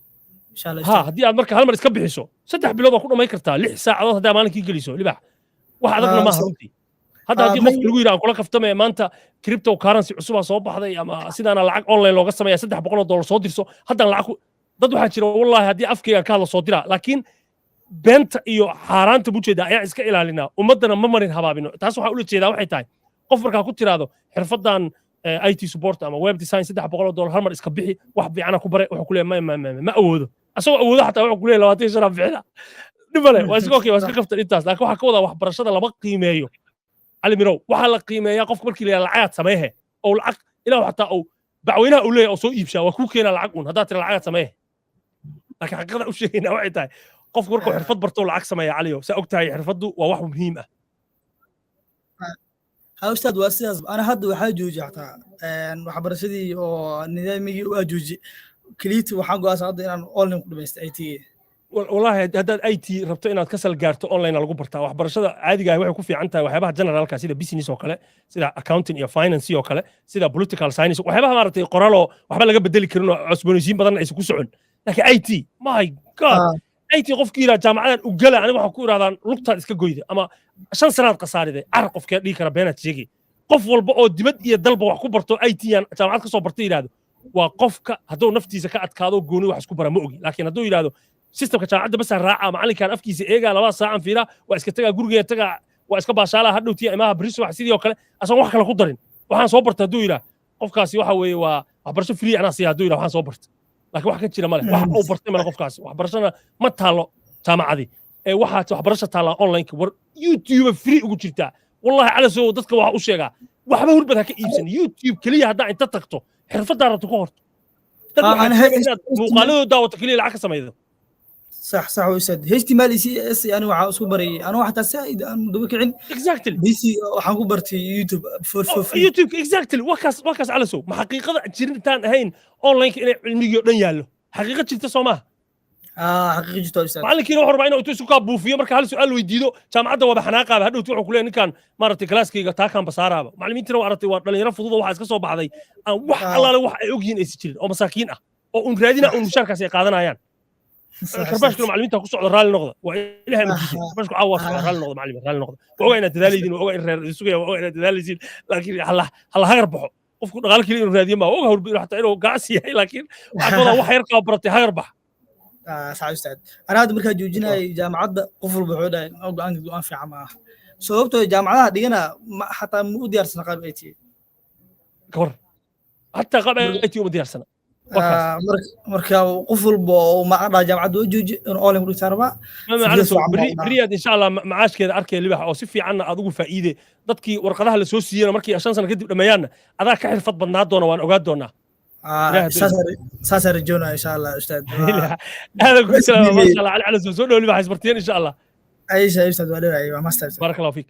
insha allah haddii aad marka hal mar iska bixiso 3 bilood waa ku dhamay kartaa 6 saacadood haddaa maalinkii geliso libax wax adagna maaha runtii hadda haddii qofka lagu yidhi aan kula kaftamaya maanta cryptocurrency cusubaa soo baxday ama sidaana lacag online looga sameeya $300 soo dirso haddaan lacag dad waxaa jira wallahi haddii afkayga ka hadla soo diraa laakiin beenta iyo xaaraanta bujeeda ayaa iska ilaalinaa ummaddana ma marin habaabino taas waxaa ula jeedaa waxay tahay qof markaa ku tiraado xirfadan IT support ama web design $300 hal mar iska bixi wax fiicana ku bare wuxuu ku leeyahay ma awoodo asagoo awoodo xataa wuxuu ku leeyahay 25 bixida dhibale waa iska kaftan intaas laakiin waxaa ka wadaa waxbarashada lama qiimeeyo علي ميرو waxaa la qiimeeyaa qofka markii la lacag sameeyo oo lacag ilaa xataa oo bacweynaha uu leeyahay oo soo iibshaa waa ku keenaa lacag hadaa tira lacag sameeyo laakiin xaqiiqada u sheegayna waxay tahay qofku markuu xirfad barto lacag sameeyo caliyo saa og tahay xirfadu waa wax muhiim ah ustaad waa sidaas ana hadda waxaa jooji xataa waxbarashadii oo nidaamigii u jooji kaliiti waxaan go'aansan hadda inaan online ku dhamaysto IT والله هذا اي تي ربطه inaad ka sal gaarto online lagu bartaa waxbarashada caadiga ah waxay ku fiican tahay waxyaabaha generalka sida business oo kale sida accounting iyo finance oo kale sida political science waxyaabaha maaragtay qoralo waxba laga bedeli karin oo cusboonaysiin badan ay ku socon laakiin IT my god IT qofkii ila jaamacadan u gala aniga waxa ku iraadaan lugtaad iska goyda ama 5 sanaad qasaariday qofkii dhigi kara beenaad sheegi qof walba oo dibad iyo dalba wax ku barto IT yan jaamacad ka soo bartay iraado waa qofka hadduu naftiisa ka adkaado gooni wax isku bara ma ogi laakiin hadduu iraado systemka jaamacadda bas raaca macalinkan afkiisa eega 2 saacan fiira waa iska tagaa gurigeeda tagaa waa iska baashaalaha hadhowtii imaha bariis wax sidii oo kale asan wax kale ku darin waxaan soo bartay hadduu yidhaa qofkaasi waxa weeye waa waxbarasho free anaa siiya hadduu yidhaa waxaan soo bartay laakiin wax ka jira male wax uu bartay male qofkaasi waxbarashana ma taalo jaamacadii ee waxaad waxbarasho taalaa online war youtube free ugu jirtaa wallahi cala soo dadka waxa u sheegaa waxba hurbad ha ka iibsan youtube kaliya haddaa inta tagto xirfaddaa rabto ka horto dad waxaad muuqaaladooda daawata kaliya lacag ka samaydo صح صح ويسد هيشتي مالي سي اس انا وحا اسكو بري انا حتى سايد انا دبكعين اكزاكتلي بي سي waxaan ku bartay youtube for free youtube exactly wakaas ala soo ma xaqiiqada jirintaan ahayn online inay cilmiga dhan yaalo xaqiiqad jirta Soomaa xaqiiqad jirta ustaad maalinkii wuxuu rabaa inuu isku ka buufiyo marka hal su'aal weydiido jaamacadda waa xanaaqaaba hadhow wuxuu ku leeyahay ninkan maaragtay klaaskayga taa kan basaaraaba macallimiintina waa aragtay waa dhalinyaro fudud waxa iska soo baxday aan wax allaale wax ay ogyihiin ay jirin oo masaakiin ah oo raadina mushaarkaas ay qaadanayaan كرباش كلهم معلمين تاكو سocdo raali noqda waa ilaahay ma jisay كرباش ku caawa raali noqda macallin raali noqda waa inaad dadaalidin waa in reer isugu waa inaad dadaalidin laakiin hal hagar baxo qofku dhaqaale kaliya inuu raadiyo ma oga hurbiyo xataa inuu gaas yahay laakiin waxa wada wax yar ka baratay hagar bax sax ustaad ana hadda markaa joojinay jaamacadda qof walba wuxuu dhahay oo go'aan fiican ma aha sababtoo jaamacadaha dhigana xataa ma u diyaarsan qaab IT kor hatta qaab IT uma diyaarsan marka qof walba oo ma dhaa jaamacadda oo jooji in online ku dhigtaarba برياد ان شاء الله معاشkeeda arkay libax oo si fiican aad ugu faa'iide dadkii warqadaha la soo siiyay markii 5 sano kadib dhameeyaan adaa ka xirfad badnaa doona waan ogaa doonaa saas rajoona insha Allah ustaad هذا كل سلام ما شاء الله على سoo dhow libax isbartiin insha Allah ايش استاذ waa master بارك الله فيك